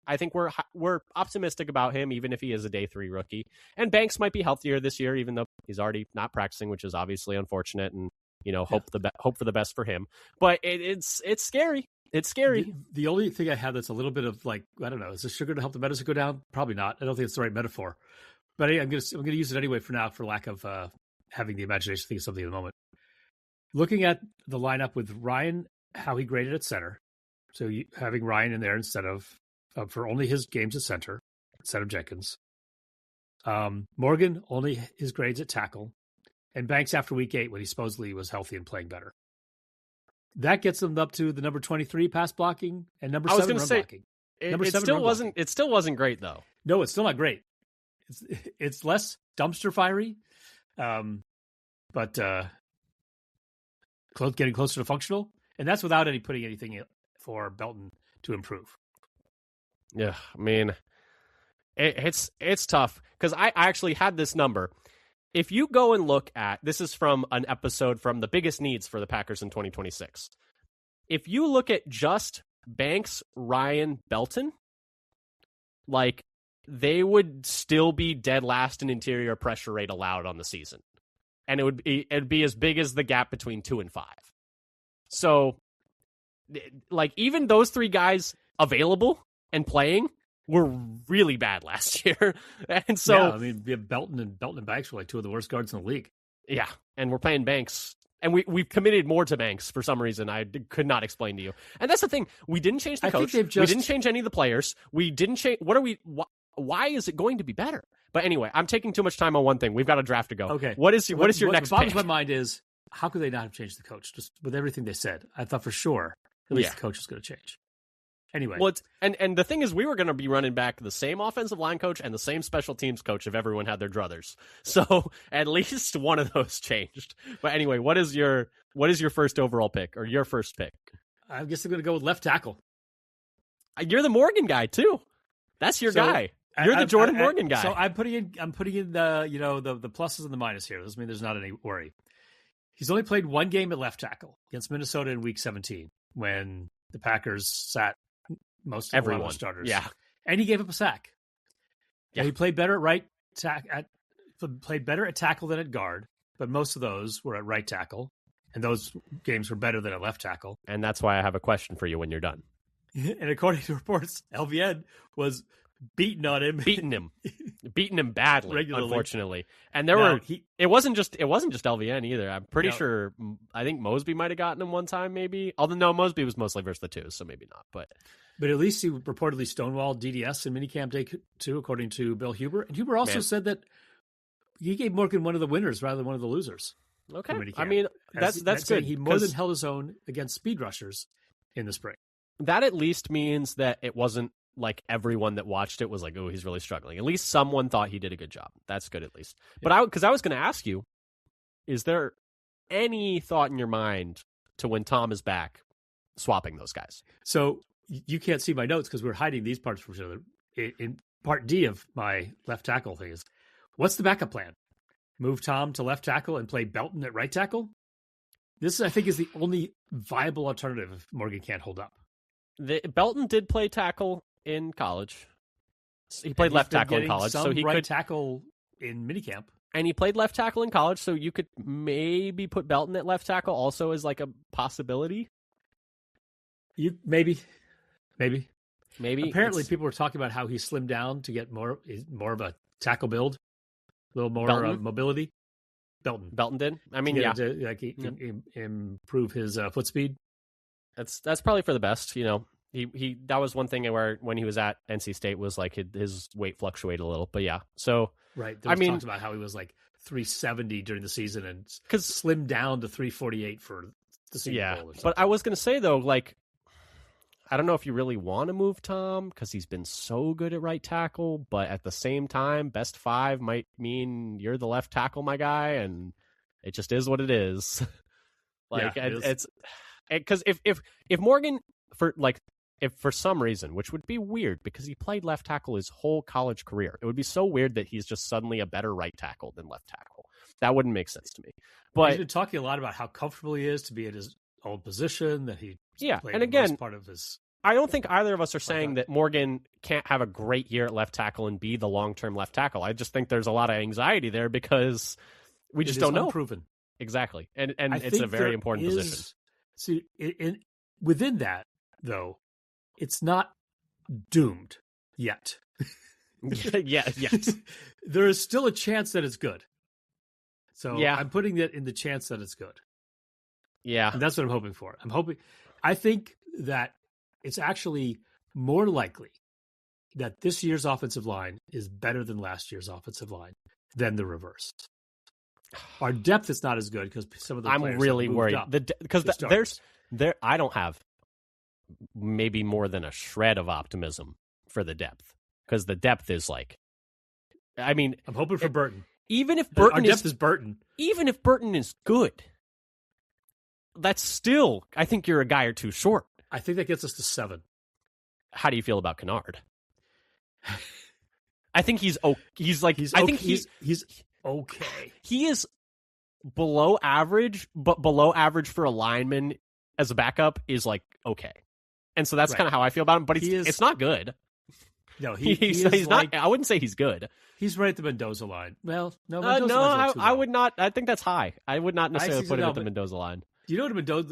we're optimistic about him, even if he is a day 3 rookie. And Banks might be healthier this year, even though he's already not practicing, which is obviously unfortunate. And, hope for the best for him. But it's scary. It's scary. The only thing I have that's a little bit of like, I don't know, is the sugar to help the medicine go down? Probably not. I don't think it's the right metaphor. But I'm going to use it anyway for now, for lack of having the imagination to think of something in the moment. Looking at the lineup with Ryan, how he graded at center. So having Ryan in there instead of for only his games at center instead of Jenkins. Morgan, only his grades at tackle. And Banks after week 8 when he supposedly was healthy and playing better. That gets them up to the number 23 pass blocking and number 7 run blocking. It still wasn't great though. No, it's still not great. It's less dumpster fiery. But getting closer to functional, and that's without putting anything in for Belton to improve. Yeah, I mean, It's tough because I actually had this number. If you go and look at, this is from an episode from the biggest needs for the Packers in 2026. If you look at just Banks, Ryan, Belton, like they would still be dead last in interior pressure rate allowed on the season. And it'd be as big as the gap between 2 and 5. So like even those three guys available and playing were really bad last year. And so yeah, I mean, Belton and Banks were like two of the worst guards in the league. Yeah, and we're playing Banks. And we've committed more to Banks for some reason I could not explain to you. And that's the thing. We didn't change the coach. We didn't change any of the players. We didn't change. Why is it going to be better? But anyway, I'm taking too much time on one thing. We've got a draft to go. Okay. What is your next pick? What boggles my mind is, how could they not have changed the coach? Just with everything they said. I thought for sure at least the coach was going to change. Anyway. Well, and the thing is, we were going to be running back the same offensive line coach and the same special teams coach if everyone had their druthers. So at least one of those changed. But anyway, what is your first overall pick or your first pick? I guess I'm going to go with left tackle. You're the Morgan guy too. That's your guy. You're the Jordan Morgan guy. So I'm putting in the pluses and the minuses here. This doesn't mean there's not any worry. He's only played one game at left tackle against Minnesota in Week 17 when the Packers sat most of the starters. Yeah, and he gave up a sack. Yeah, he played better played better at tackle than at guard, but most of those were at right tackle, and those games were better than at left tackle. And that's why I have a question for you when you're done. And according to reports, LVN was beating him badly, regularly. Unfortunately. And it wasn't just LVN either. I'm pretty sure. I think Mosby might have gotten him one time, maybe. Although no, Mosby was mostly versus the twos, so maybe not. But at least he reportedly stonewalled DDS in minicamp day 2, according to Bill Huber. And Huber also said that he gave Morgan one of the winners rather than one of the losers. Okay, I mean that's good. He more than held his own against speed rushers in the spring. That at least means that it wasn't like everyone that watched it was like, oh, he's really struggling. At least someone thought he did a good job. That's good at least. Yeah. But because I was going to ask you, is there any thought in your mind to when Tom is back swapping those guys? So you can't see my notes because we're hiding these parts from each other. In part D of my left tackle thing is, what's the backup plan? Move Tom to left tackle and play Belton at right tackle? This, I think, is the only viable alternative if Morgan can't hold up. Belton did play tackle in college. He played left tackle in college, so he right could tackle in minicamp. And he played left tackle in college, so you could maybe put Belton at left tackle also as like a possibility. Maybe. Apparently, people were talking about how he slimmed down to get more of a tackle build, a little more mobility. Belton did. I mean, improve his foot speed. That's probably for the best. You know, he that was one thing where when he was at NC State was like his weight fluctuated a little, but yeah. So right, I mean, talked about how he was like 370 during the season and slimmed down to 348 for the Senior Bowl. But I was gonna say though, like, I don't know if you really want to move Tom because he's been so good at right tackle, but at the same time, best 5 might mean you're the left tackle, my guy, and it just is what it is. It's because if Morgan if for some reason, which would be weird because he played left tackle his whole college career, it would be so weird that he's just suddenly a better right tackle than left tackle. That wouldn't make sense to me. But he's been talking a lot about how comfortable he is to be at his old position, that he played and again, most part of his. I don't think either of us are saying that Morgan can't have a great year at left tackle and be the long-term left tackle. I just think there's a lot of anxiety there because we just don't know. Unproven. Exactly, and it's a very important position. See, within that though, it's not doomed yet. Yes. There is still a chance that it's good. So yeah. I'm putting it in the chance that it's good. Yeah. And that's what I'm hoping for. I think that it's actually more likely that this year's offensive line is better than last year's offensive line than the reverse. Our depth is not as good because some of the players I'm really worried because there I don't have maybe more than a shred of optimism for the depth because the depth is like, I mean, I'm hoping for Burton. Even if Burton our depth is Burton, even if Burton is good, that's still, I think you're a guy or two short. I think that gets us to 7. How do you feel about Kennard? I think he's okay. He's okay. He is below average, but below average for a lineman as a backup is like okay. And so that's kind of how I feel about him. But it's not good. No, he's not. I wouldn't say he's good. He's right at the Mendoza line. Well, no, I would not. I think that's high. I would not necessarily put him at the Mendoza line. Do you know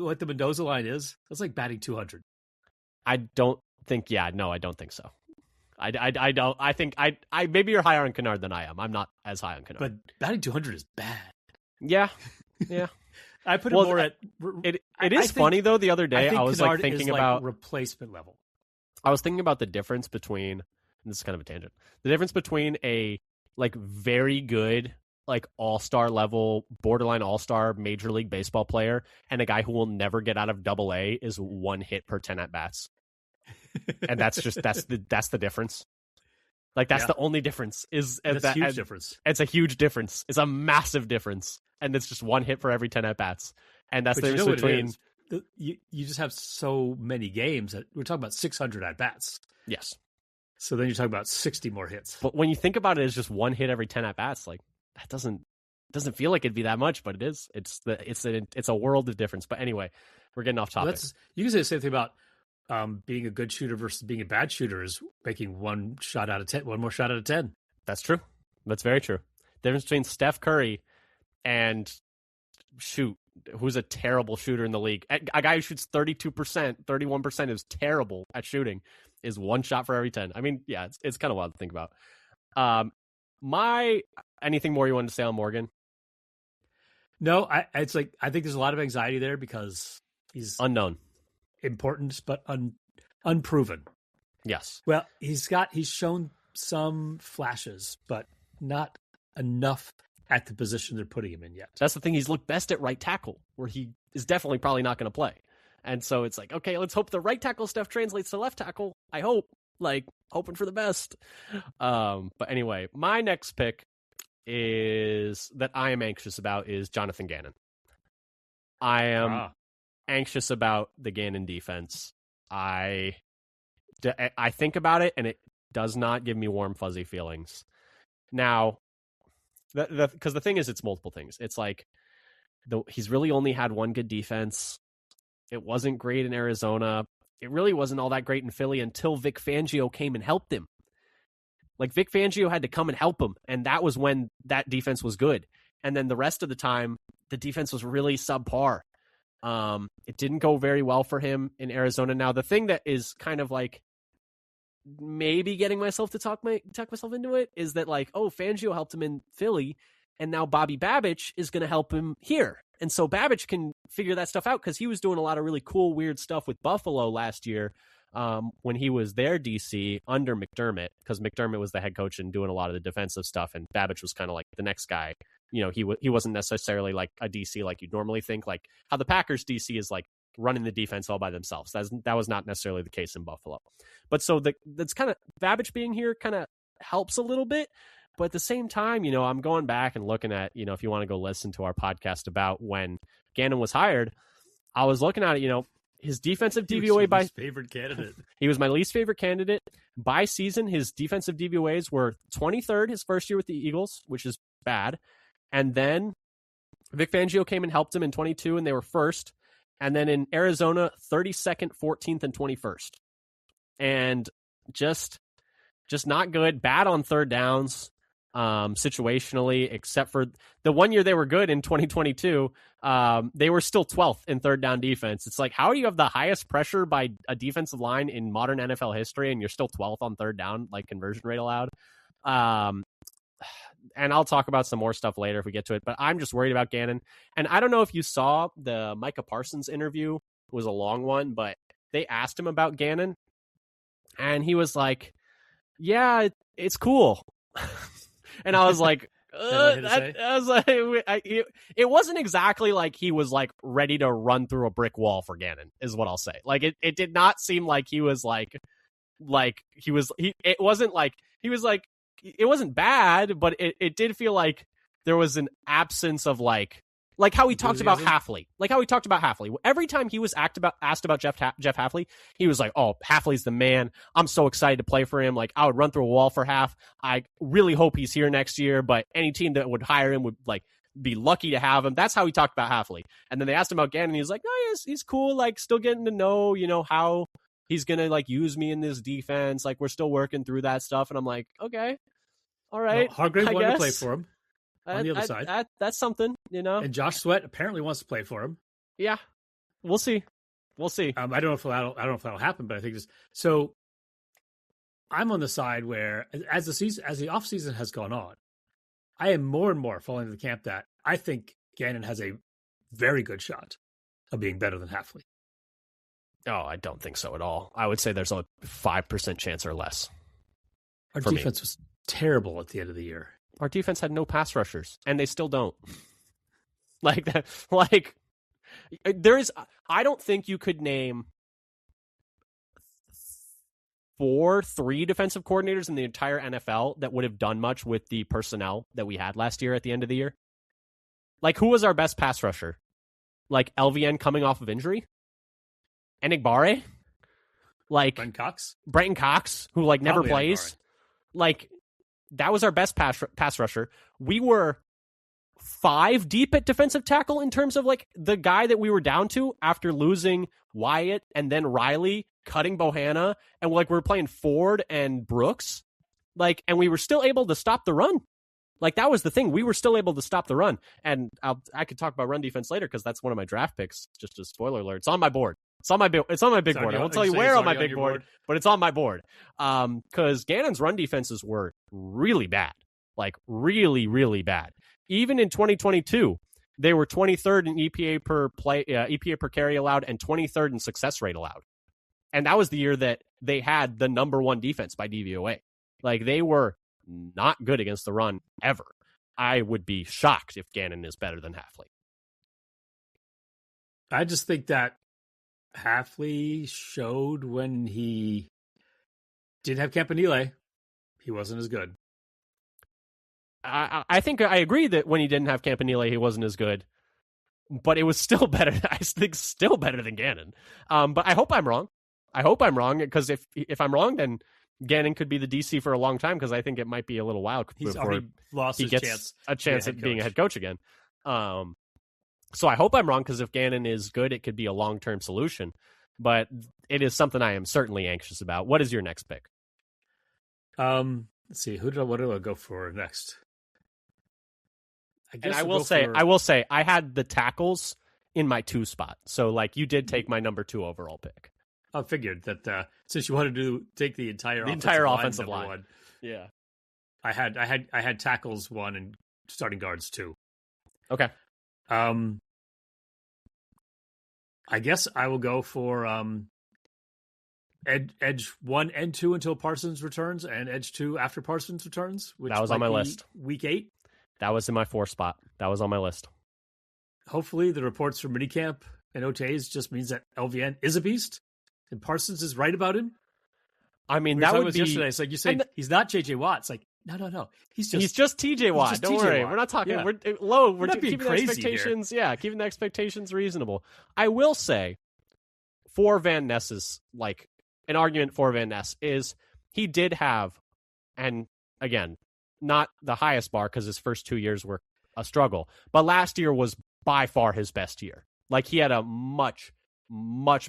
what the Mendoza line is? It's like batting 200. I don't think. Yeah, no, I don't think so. I don't. I think I maybe you're higher on Kennard than I am. I'm not as high on Kennard. But batting 200 is bad. Yeah. I put him more at. It is funny though. The other day I was Kennard thinking is about replacement level. I was thinking about the difference between. And this is kind of a tangent. The difference between a very good all-star level, borderline all-star Major League Baseball player and a guy who will never get out of Double-A is 1 hit per 10 at bats. And that's the difference. That's the only difference. That's a huge difference. It's a huge difference. It's a massive difference. And it's just 1 hit for every 10 at bats. And that's the difference between you just have so many games that we're talking about 600 at bats. Yes. So then you're talking about 60 more hits. But when you think about it as just 1 hit every 10 at bats, that doesn't feel like it'd be that much, but it is. It's a world of difference. But anyway, we're getting off topic. You can say the same thing about being a good shooter versus being a bad shooter is making 1 more shot out of 10. That's true. That's very true. The difference between Steph Curry and who's a terrible shooter in the league. A guy who shoots 32%, 31% is terrible at shooting. Is 1 shot for every 10. I mean, yeah, it's kind of wild to think about. Anything more you wanted to say on Morgan? No, I think there's a lot of anxiety there because he's unknown, important but unproven. Yes. Well, he's shown some flashes, but not enough at the position they're putting him in yet. That's the thing. He's looked best at right tackle, where he is definitely probably not going to play. And so it's okay, let's hope the right tackle stuff translates to left tackle. I hope, hoping for the best. But anyway, my next pick that I am anxious about is Jonathan Gannon. I am anxious about the Gannon defense. I think about it, and it does not give me warm, fuzzy feelings. Now, because the thing is, it's multiple things. It's he's really only had 1 good defense. It wasn't great in Arizona. It really wasn't all that great in Philly until Vic Fangio came and helped him. Vic Fangio had to come and help him, and that was when that defense was good. And then the rest of the time, the defense was really subpar. It didn't go very well for him in Arizona. Now, the thing that is kind of maybe getting myself to talk myself into it is that Fangio helped him in Philly, and now Bobby Babich is going to help him here. And so Babich can figure that stuff out because he was doing a lot of really cool, weird stuff with Buffalo last year when he was their DC under McDermott, because McDermott was the head coach and doing a lot of the defensive stuff, and Babich was kind of the next guy. He wasn't necessarily a DC like you'd normally think, how the Packers DC is running the defense all by themselves. That was not necessarily the case in Buffalo. But so that's kind of Babich being here kind of helps a little bit. But at the same time, I'm going back and looking at, if you want to go listen to our podcast about when Gannon was hired, I was looking at it, his defensive DVOA by favorite candidate. He was my least favorite candidate. By season, his defensive DVOAs were 23rd his first year with the Eagles, which is bad. And then Vic Fangio came and helped him in 22, and they were first. And then in Arizona, 32nd, 14th, and 21st. And just not good. Bad on third downs. Situationally, except for the 1 year they were good in 2022, they were still 12th in third down defense. It's how do you have the highest pressure by a defensive line in modern NFL history and you're still 12th on third down, conversion rate allowed? And I'll talk about some more stuff later if we get to it, but I'm just worried about Gannon. And I don't know if you saw the Micah Parsons interview. It was a long one, but they asked him about Gannon and he was yeah, it's cool. And I was it wasn't exactly he was ready to run through a brick wall for Gannon, is what I'll say. It did not seem like he was it wasn't bad, but it did feel like there was an absence of Like how he talked about Hafley. Every time he was asked about Jeff Hafley, he was like, "Oh, Hafley's the man. I'm so excited to play for him. Like I would run through a wall for Haf. I really hope he's here next year. But any team that would hire him would like be lucky to have him." That's how he talked about Hafley. And then they asked him about Gannon. And he was like, "Oh, he's cool. Like still getting to know, how he's gonna like use me in this defense. Like we're still working through that stuff." And I'm like, okay, all right. Well, Hargrave wanted to play for him. On the other side, that's something, And Josh Sweat apparently wants to play for him. Yeah, we'll see. I don't know if that'll happen, but I think so. I'm on the side where, as the off season has gone on, I am more and more falling into the camp that I think Gannon has a very good shot of being better than Hafley. Oh, I don't think so at all. I would say there's a 5% chance or less. Our defense was terrible at the end of the year. Our defense had no pass rushers, and they still don't. I don't think you could name three defensive coordinators in the entire NFL that would have done much with the personnel that we had last year at the end of the year. Like, who was our best pass rusher? Like, LVN coming off of injury? Enigbare? Like, Brenton Cox, who, like, never plays? Like, that was our best pass rusher. We were 5 deep at defensive tackle in terms of like the guy that we were down to after losing Wyatt and then Riley, cutting Bohanna, and like we were playing Ford and Brooks. Like, and we were still able to stop the run. Like that was the thing. We were still able to stop the run. And I could talk about run defense later because that's one of my draft picks. Just a spoiler alert. It's on my board. It's on my big board. I won't tell you where on my big board, but it's on my board. Because Gannon's run defenses were really bad, like really, really bad. Even in 2022, they were 23rd in EPA per play, EPA per carry allowed, and 23rd in success rate allowed. And that was the year that they had the number 1 defense by DVOA. Like they were not good against the run ever. I would be shocked if Gannon is better than Hafley. I just think that Hafley showed when he didn't have Campanile, he wasn't as good. I think I agree that when he didn't have Campanile, he wasn't as good, but it was still better. I think still better than Gannon. But I hope I'm wrong. Because if I'm wrong, then Gannon could be the DC for a long time because I think it might be a little while before he gets a chance at being a head coach again. So I hope I'm wrong because if Gannon is good, it could be a long-term solution. But it is something I am certainly anxious about. What is your next pick? Let's see. What do I go for next? I will say, I had the tackles in my 2 spot. So like you did take my number 2 overall pick. I figured that since you wanted to take the entire offensive line. 1, yeah, I had tackles 1 and starting guards 2. Okay. I guess I will go for edge 1 and 2 until Parsons returns, and edge 2 after Parsons returns. Which that was on my list. Week 8. That was in my 4 spot. That was on my list. Hopefully, the reports from minicamp and OTAs just means that LVN is a beast, and Parsons is right about him. I mean, that would be yesterday. It's like you say he's not JJ Watt. It's like no. He's just TJ Watt. Don't worry, we're not talking. Yeah. We're low. We're keeping the expectations. Here. Yeah, keeping the expectations reasonable. I will say, for Van Ness's like an argument for Van Ness is he did have, and again, not the highest bar because his first 2 years were a struggle, but last year was by far his best year. Like he had a much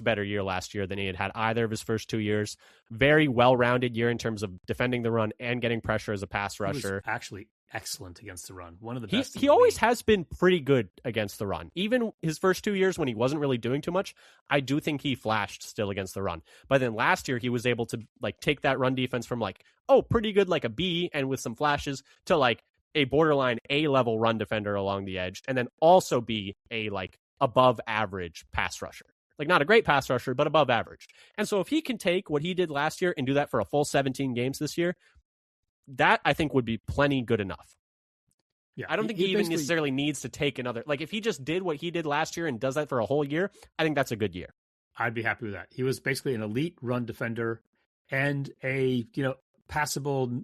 better year last year than he had either of his first 2 years. Very well-rounded year in terms of defending the run and getting pressure as a pass rusher. He was actually excellent against the run. One of the best. He always has been pretty good against the run. Even his first 2 years when he wasn't really doing too much, I do think he flashed still against the run. But then last year he was able to like take that run defense from like, oh, pretty good, like a B and with some flashes to like a borderline A-level run defender along the edge, and then also be a like above average pass rusher. Like not a great pass rusher, but above average. And so if he can take what he did last year and do that for a full 17 games this year, that I think would be plenty good enough. Yeah, I don't think he even necessarily needs to take another. Like if he just did what he did last year and does that for a whole year, I think that's a good year. I'd be happy with that. He was basically an elite run defender and a passable,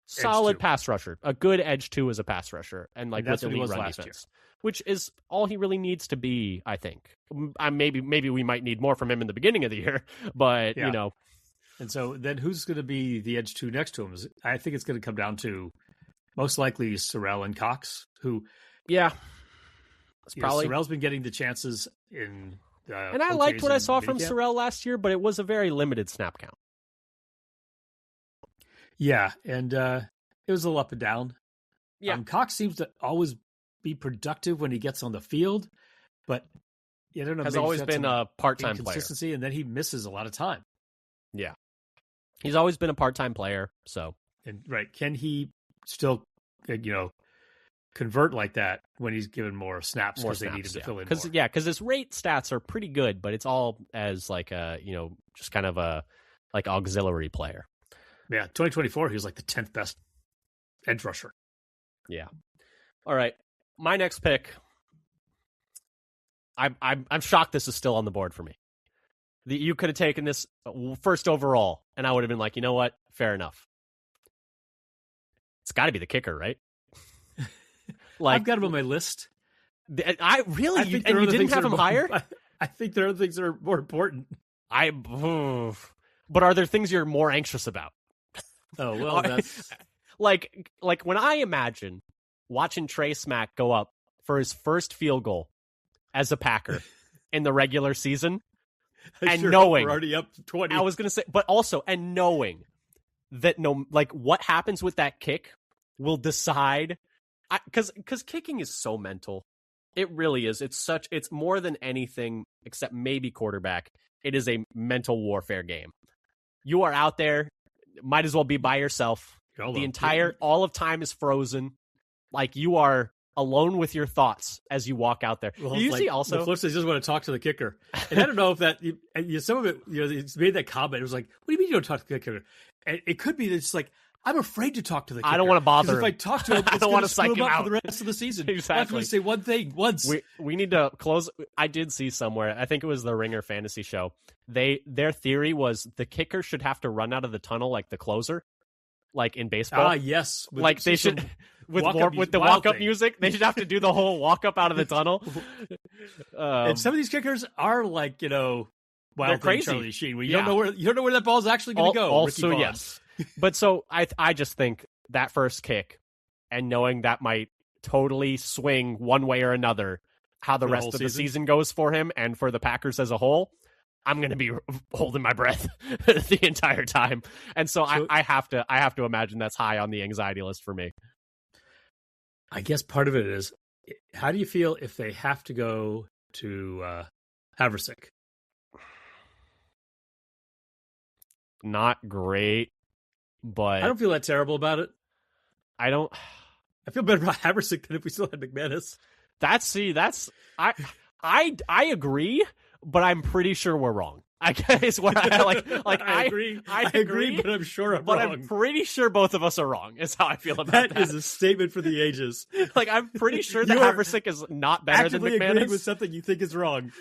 solid pass rusher. A good edge 2 as a pass rusher, and like with elite run defense. which is all he really needs to be, I think. Maybe we might need more from him in the beginning of the year, but, Yeah. you know. And so then who's going to be the edge 2 next to him? I think it's going to come down to most likely Sorrell and Cox, who... Yeah. It's probably... Sorrell's been getting the chances in... and I liked what I saw from Sorrell last year, but it was a very limited snap count. Yeah, and it was a little up and down. Yeah. Cox seems to always be productive when he gets on the field, but I don't know. Has always been a part-time player. Consistency, and then he misses a lot of time. Yeah. He's always been a part-time player, so. And can he still, convert like that when he's given more snaps because they need him to fill in more? Because his rate stats are pretty good, but it's all as like a, just kind of a like auxiliary player. Yeah, 2024, he was like the 10th best edge rusher. Yeah. All right. My next pick. I'm shocked this is still on the board for me. You could have taken this first overall, and I would have been like, you know what? Fair enough. It's got to be the kicker, right? I've got him on my list. I really, you didn't have him higher? I think there are things that are more important. But are there things you're more anxious about? Oh, well, that's... like when I imagine watching Trey Smack go up for his first field goal as a Packer in the regular season, and knowing we're already up 20. I was going to say, but also, and knowing that what happens with that kick will decide, because kicking is so mental. It really is. It's more than anything except maybe quarterback. It is a mental warfare game. You are out there, might as well be by yourself. All of time is frozen. Like, you are alone with your thoughts as you walk out there. Well, also, LaFleur says he just want to talk to the kicker, and I don't know if that some of it. He's made that comment. It was like, "What do you mean you don't talk to the kicker?" And it could be that it's like, I'm afraid to talk to the kicker. I don't want to bother him. If I talk to him, I don't want to psych him out for the rest of the season. Exactly. I have to say one thing once. We need to close. I did see somewhere, I think it was the Ringer Fantasy Show, their theory was the kicker should have to run out of the tunnel like the closer, like in baseball. Ah, yes. Like they should... With the walk-up music, they should have to do the whole walk-up out of the tunnel. And some of these kickers are like, Wild they're crazy. Charlie Sheen. You don't know where that ball's actually going to go. Also, yes. But so I just think that first kick, and knowing that might totally swing one way or another how the rest of the season goes for him and for the Packers as a whole, I'm going to be holding my breath the entire time. And so I have to imagine that's high on the anxiety list for me. I guess part of it is, how do you feel if they have to go to Haversick? Not great, but... I don't feel that terrible about it. I feel better about Haversick than if we still had McManus. I agree, but I'm pretty sure we're wrong. I guess what I agree. I agree, but I'm sure I'm wrong. I'm pretty sure both of us are wrong. Is how I feel about that. That is a statement for the ages. I'm pretty sure that Haversick is not better than McManus. Agreeing with something you think is wrong.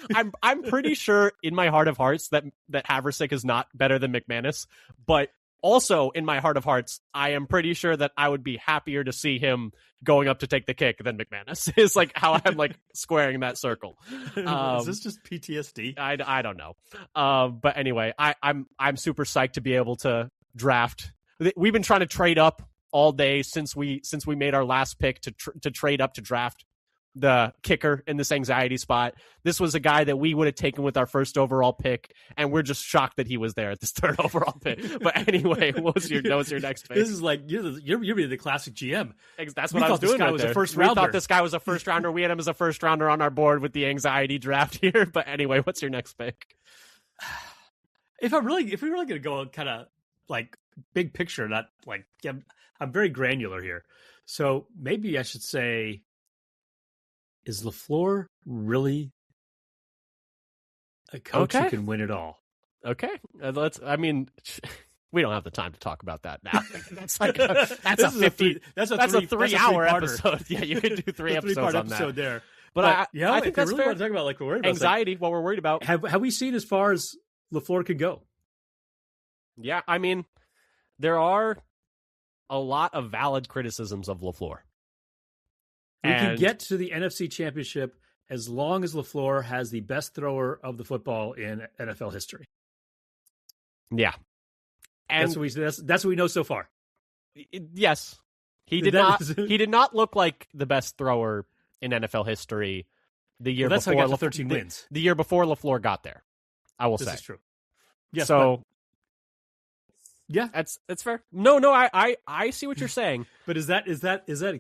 I'm pretty sure in my heart of hearts that Haversick is not better than McManus, but also in my heart of hearts, I am pretty sure that I would be happier to see him going up to take the kick than McManus. Is like how I'm like squaring that circle. Is this just PTSD? I don't know. But anyway, I'm super psyched to be able to draft. We've been trying to trade up all day since we made our last pick to trade up to draft the kicker in this anxiety spot. This was a guy that we would have taken with our first overall pick, and we're just shocked that he was there at this third overall pick. But anyway, what was your next pick? This is like you're really the classic GM. That's what I was doing. This guy was a first rounder. We thought this guy was a first rounder. We had him as a first rounder on our board with the anxiety draft here. But anyway, what's your next pick? If we're really going to go kind of like big picture, not like I'm very granular here. So maybe I should say, is LaFleur really a coach who can win it all? Okay, we don't have the time to talk about that now. That's like that's a 3-hour episode. Yeah, you could do 3 episodes on that. There. But I think that's really fair. Want to talk about like we're worried about anxiety. What we're worried about. Have we seen as far as LaFleur could go? Yeah, I mean, there are a lot of valid criticisms of LaFleur. We can And get to the NFC Championship as long as LaFleur has the best thrower of the football in NFL history. yeah. And that's what we know so far. Yes. He did not look like the best thrower in NFL history the year that's before how he got 13 wins. The year before LaFleur got there. I will say. This is true. Yes, so yeah, that's fair. No, I see what you're saying. But is that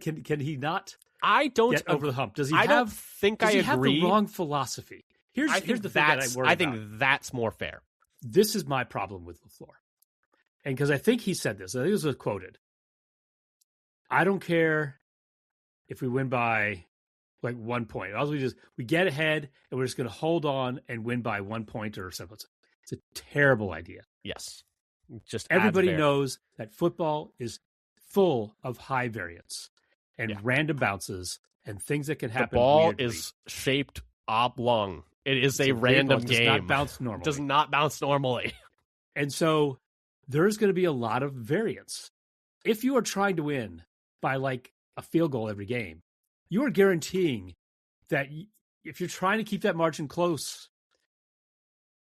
can he not I don't get over the hump? Does he I have don't think does I he agree. have the wrong philosophy? Here's the thing that I worry I think about. that's more fair. This is my problem with LaFleur. And because I think he said this, I think this was quoted. I don't care if we win by like 1 point. Also, we get ahead and we're just going to hold on and win by 1 point or something. It's a terrible idea. Yes. Just everybody knows that football is full of high variance and random bounces and things that can happen. The ball weirdly. is shaped oblong. It is a random game. It does not bounce normally. It does not bounce normally. And so there's going to be a lot of variance. If you are trying to win by like a field goal every game, you are guaranteeing that if you're trying to keep that margin close,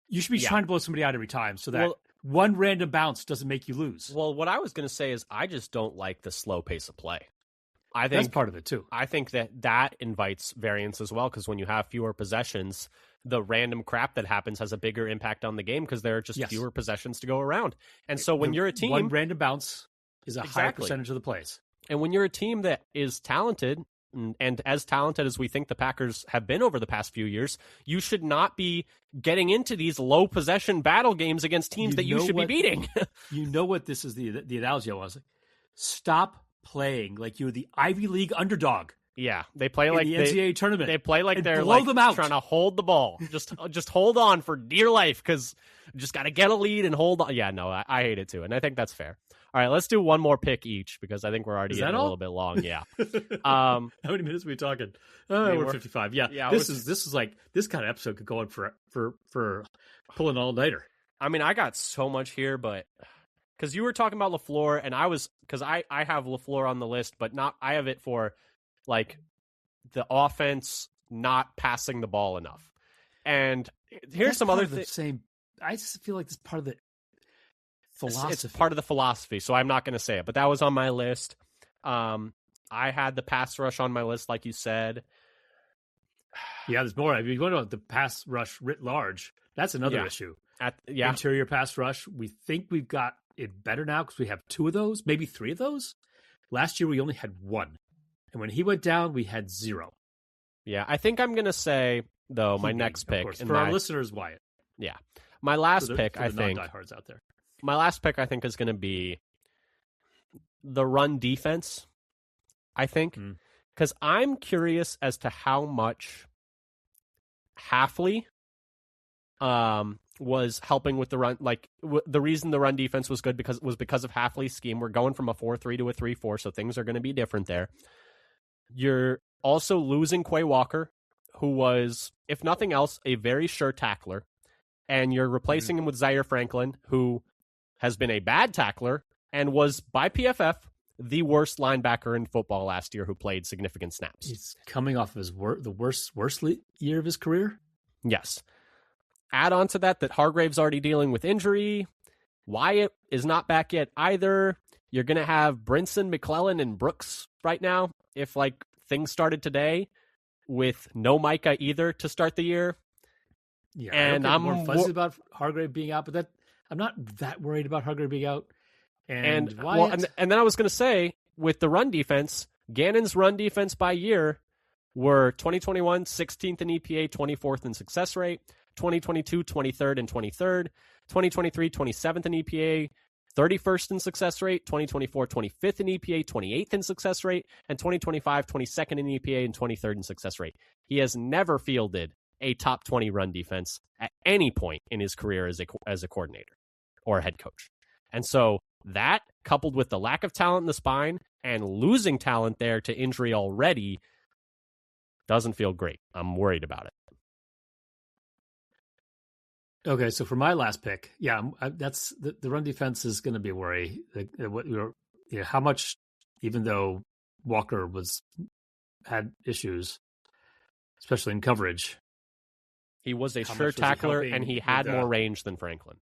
you should be trying to blow somebody out every time so that one random bounce doesn't make you lose. Well, what I was going to say is I just don't like the slow pace of play. I think that's part of it too. I think that invites variance as well, because when you have fewer possessions, the random crap that happens has a bigger impact on the game because there are just fewer possessions to go around. And so when you're a team, one random bounce is a higher percentage of the plays. And when you're a team that is talented, and as talented as we think the Packers have been over the past few years, you should not be getting into these low possession battle games against teams that you should be beating. You know what this is the analogy I was. Stop playing like you're the Ivy League underdog. Yeah, they play like the NCAA tournament. They play like they're blow them out. Trying to hold the ball. Just hold on for dear life, because just got to get a lead and hold on. Yeah, no, I hate it too, and I think that's fair. All right, let's do one more pick each because I think we're already getting a little bit long. Yeah. How many minutes are we talking? We're 55. Yeah. This is like this kind of episode could go on for pulling all nighter. I mean, I got so much here, but because you were talking about LaFleur, and I have LaFleur on the list, but not I have it for like the offense not passing the ball enough. And here's some other things. I just feel like this part of the philosophy. It's part of the philosophy, so I'm not going to say it, but that was on my list. I had the pass rush on my list, like you said. Yeah, there's more. I mean, you want to know the pass rush writ large. That's another issue. Interior pass rush. We think we've got it better now because we have 2 of those, maybe 3 of those. Last year, we only had 1. And when he went down, we had 0. Yeah, I think I'm going to say, though, my next pick. Course, for our listeners, Wyatt. Yeah. My last pick, for I the think. non-diehards out there. My last pick, I think, is going to be the run defense, I think. Because I'm curious as to how much Hafley was helping with the run. Like, the reason the run defense was good was because of Hafley's scheme. We're going from a 4-3 to a 3-4, so things are going to be different there. You're also losing Quay Walker, who was, if nothing else, a very sure tackler. And you're replacing him with Zaire Franklin, who has been a bad tackler and was, by PFF, the worst linebacker in football last year who played significant snaps. He's coming off of the worst year of his career? Yes. Add on to that Hargrave's already dealing with injury. Wyatt is not back yet either. You're going to have Brinson, McClellan, and Brooks right now. If like things started today with no Micah either to start the year. Yeah, and I'm more fuzzy about Hargrave being out, but I'm not that worried about Hargrave being out. And then I was going to say, with the run defense, Gannon's run defense by year were 2021 16th in EPA, 24th in success rate, 2022 23rd and 23rd, 2023 27th in EPA, 31st in success rate, 2024 25th in EPA, 28th in success rate, and 2025 22nd in EPA and 23rd in success rate. He has never fielded a top 20 run defense at any point in his career as a coordinator or a head coach. And so that, coupled with the lack of talent in the spine and losing talent there to injury already, doesn't feel great. I'm worried about it. Okay, so for my last pick, that's the run defense is going to be a worry. How much, even though Walker was had issues, especially in coverage. He was a How sure much was he tackler, helping and he with had more range than Franklin.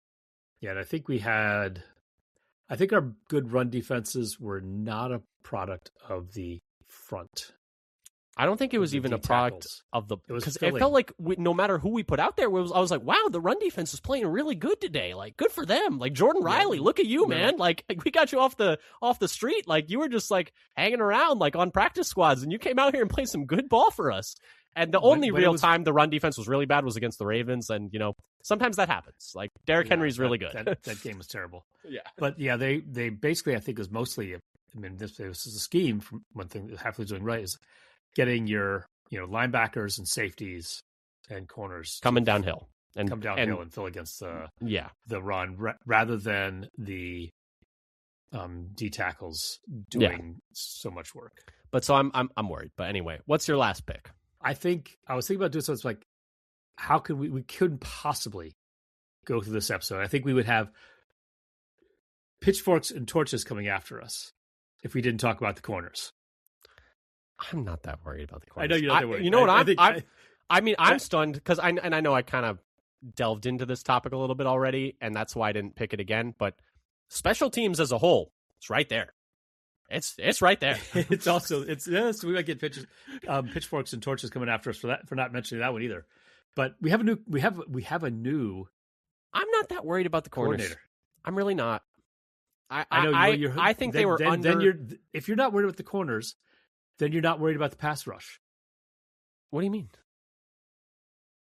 Yeah, and I think our good run defenses were not a product of the front. I don't think it was even a product tackles. of the, because it felt like no matter who we put out there, I was like, wow, the run defense is playing really good today. Like, good for them. Like, Jordan Riley, look at you, man. Like, we got you off the street. Like, you were just like hanging around like on practice squads, and you came out here and played some good ball for us. And the only real time the run defense was really bad was against the Ravens, and sometimes that happens. Like, Derrick Henry's really good. That game was terrible. Yeah, but yeah, they basically, I think, was mostly. This is a scheme. From one thing that Hafley's doing right is getting your linebackers and safeties and corners coming downhill and fill against the run rather than the D tackles doing so much work. But so I'm worried. But anyway, what's your last pick? I was thinking about doing something like, how could we couldn't possibly go through this episode. I think we would have pitchforks and torches coming after us if we didn't talk about the corners. I'm not that worried about the corners. I know you're not that worried. You know what? I'm stunned because I know I kind of delved into this topic a little bit already, and that's why I didn't pick it again. But special teams as a whole, it's right there. It's right there. It's also we might get pitchforks and torches coming after us for not mentioning that one either. But we have a new. I'm not that worried about the corners. I'm really not. I think they were under. If you're not worried about the corners, then you're not worried about the pass rush. What do you mean?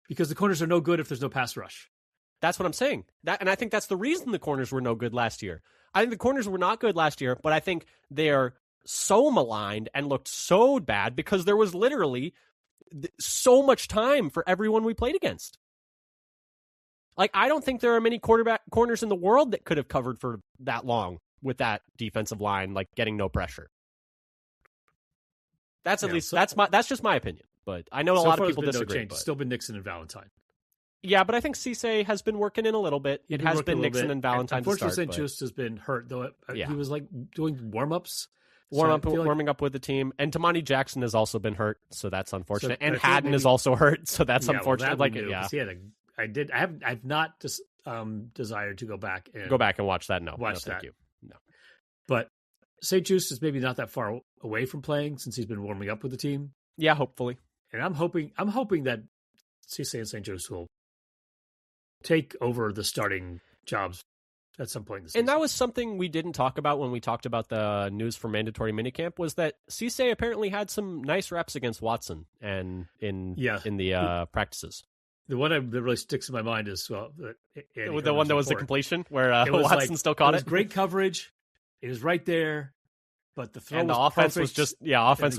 Because the corners are no good if there's no pass rush. That's what I'm saying. And I think that's the reason the corners were no good last year. I think the corners were not good last year, but I think they're so maligned and looked so bad because there was literally so much time for everyone we played against. Like, I don't think there are many corners in the world that could have covered for that long with that defensive line, like getting no pressure. That's that's just my opinion. But I know a lot of people disagree. It's still been Nixon and Valentine. Yeah, but I think Cisse has been working in a little bit. It has been Nixon and Valentine to start. Unfortunately, St. Just has been hurt, though. He was like doing warm-ups. Warming up with the team. And Tamani Jackson has also been hurt, so that's unfortunate. And Haddon is also hurt, so that's unfortunate. I've not desired to go back and watch that. No, thank you. No. But St. Just is maybe not that far away from playing since he's been warming up with the team. Yeah, hopefully. And I'm hoping that Cisse and St. Just will take over the starting jobs at some point in the season. And that was something we didn't talk about when we talked about the news for mandatory minicamp, was that Cisse apparently had some nice reps against Watson and in the practices. The one that really sticks in my mind is the one that was the completion where Watson still caught it. It was great coverage. It was right there, but the throw and was the offense perfect.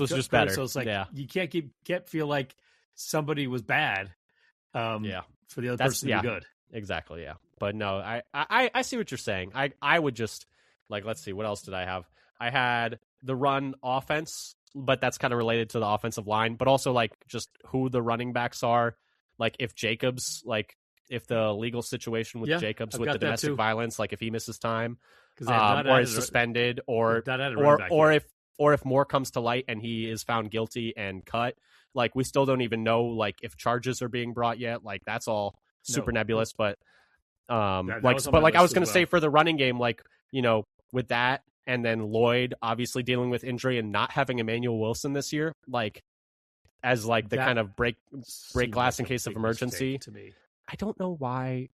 was just better. So it's like you can't feel like somebody was bad. For the other person to be good. Exactly, yeah. But no, I see what you're saying. I would just, like, let's see, what else did I have? I had the run offense, but that's kind of related to the offensive line, but also, like, just who the running backs are. Like, if the legal situation with Jacobs with the domestic violence, like, if he misses time, or is suspended, or if more comes to light and he is found guilty and cut, like, we still don't even know, like, if charges are being brought yet. Like, that's all super nebulous, but I was going to say for the running game, like, with that, and then Lloyd obviously dealing with injury and not having Emmanuel Wilson this year, like, as like the kind of break glass in case of emergency. To me, I don't know why.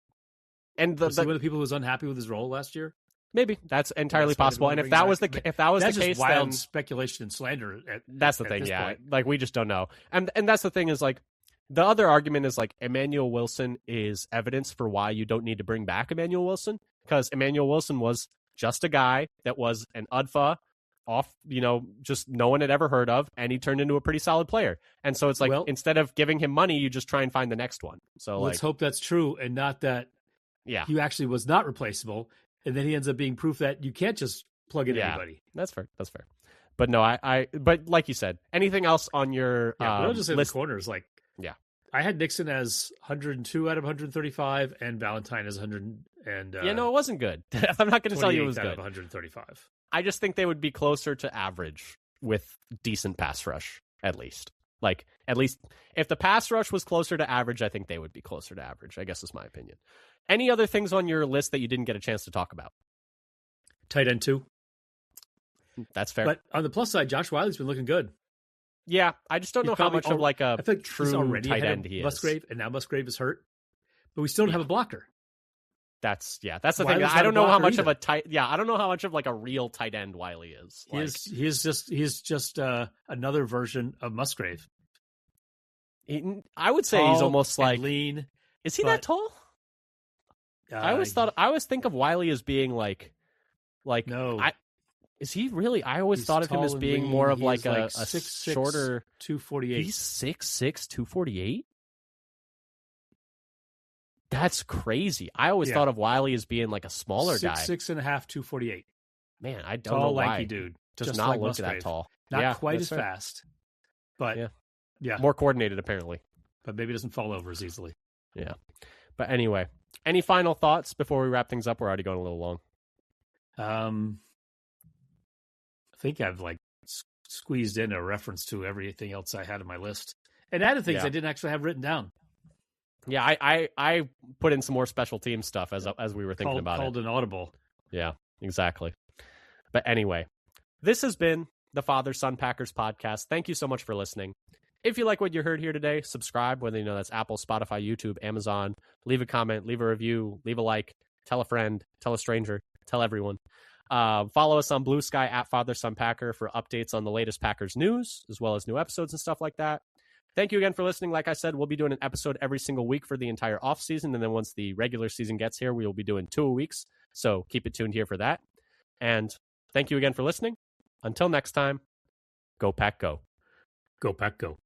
And was he one of the people who was unhappy with his role last year? Maybe that's entirely possible. And if that was the case, wild then speculation and slander. That's the thing, yeah. Point. Like, we just don't know. And that's the thing is, like, the other argument is, like, Emmanuel Wilson is evidence for why you don't need to bring back Emmanuel Wilson, because Emmanuel Wilson was just a guy that was an UDFA off, just no one had ever heard of, and he turned into a pretty solid player. And so it's like, instead of giving him money, you just try and find the next one. So let's hope that's true and not that he actually was not replaceable, and then he ends up being proof that you can't just plug in anybody. That's fair. But no, but like you said, anything else on your but I'll just say list? The corners, like, I had Nixon as 102 out of 135 and Valentine as 100 and it wasn't good. I'm not going to tell you it was out good. Of 135. I just think they would be closer to average with decent pass rush. at least. Like, at least if the pass rush was closer to average, I think they would be closer to average, I guess is my opinion. Any other things on your list that you didn't get a chance to talk about? Tight end 2. That's fair. But on the plus side, Josh Wiley's been looking good. Yeah, I just don't know how much of like a I think true tight end he is. Musgrave, and now Musgrave is hurt. But we still don't have a blocker. That's the thing. Wiley's I don't know how much either. of a I don't know how much of like a real tight end Wiley is. Like, He's just another version of Musgrave. I would say Tall he's almost like lean. Is he that tall? I always think of Wiley as being like no. Is he really? I always thought of him as being more of like a 6'6", shorter 248. He's 6'6", 248. That's crazy. I always thought of Wiley as being like a smaller guy. 6'6.5", 248. Man, I don't tall, know why. lanky dude. Does just not like look Musgrave. that tall. Not quite as fast, but yeah, more coordinated apparently. But maybe doesn't fall over as easily. Yeah. But anyway, any final thoughts before we wrap things up? We're already going a little long. I think I've like squeezed in a reference to everything else I had on my list, and added things I didn't actually have written down. Yeah, I put in some more special team stuff as we were thinking about called it. an audible. Yeah, exactly. But anyway, this has been the Father Son Packers podcast. Thank you so much for listening. If you like what you heard here today, subscribe, whether you know that's Apple, Spotify, YouTube, Amazon. Leave a comment, leave a review, leave a like, tell a friend, tell a stranger, tell everyone. Follow us on Blue Sky at Father Son Packer for updates on the latest Packers news, as well as new episodes and stuff like that. Thank you again for listening. Like I said, we'll be doing an episode every single week for the entire offseason, and then once the regular season gets here, we will be doing 2 a week. So keep it tuned here for that. And thank you again for listening. Until next time, go Pack Go. Go Pack Go.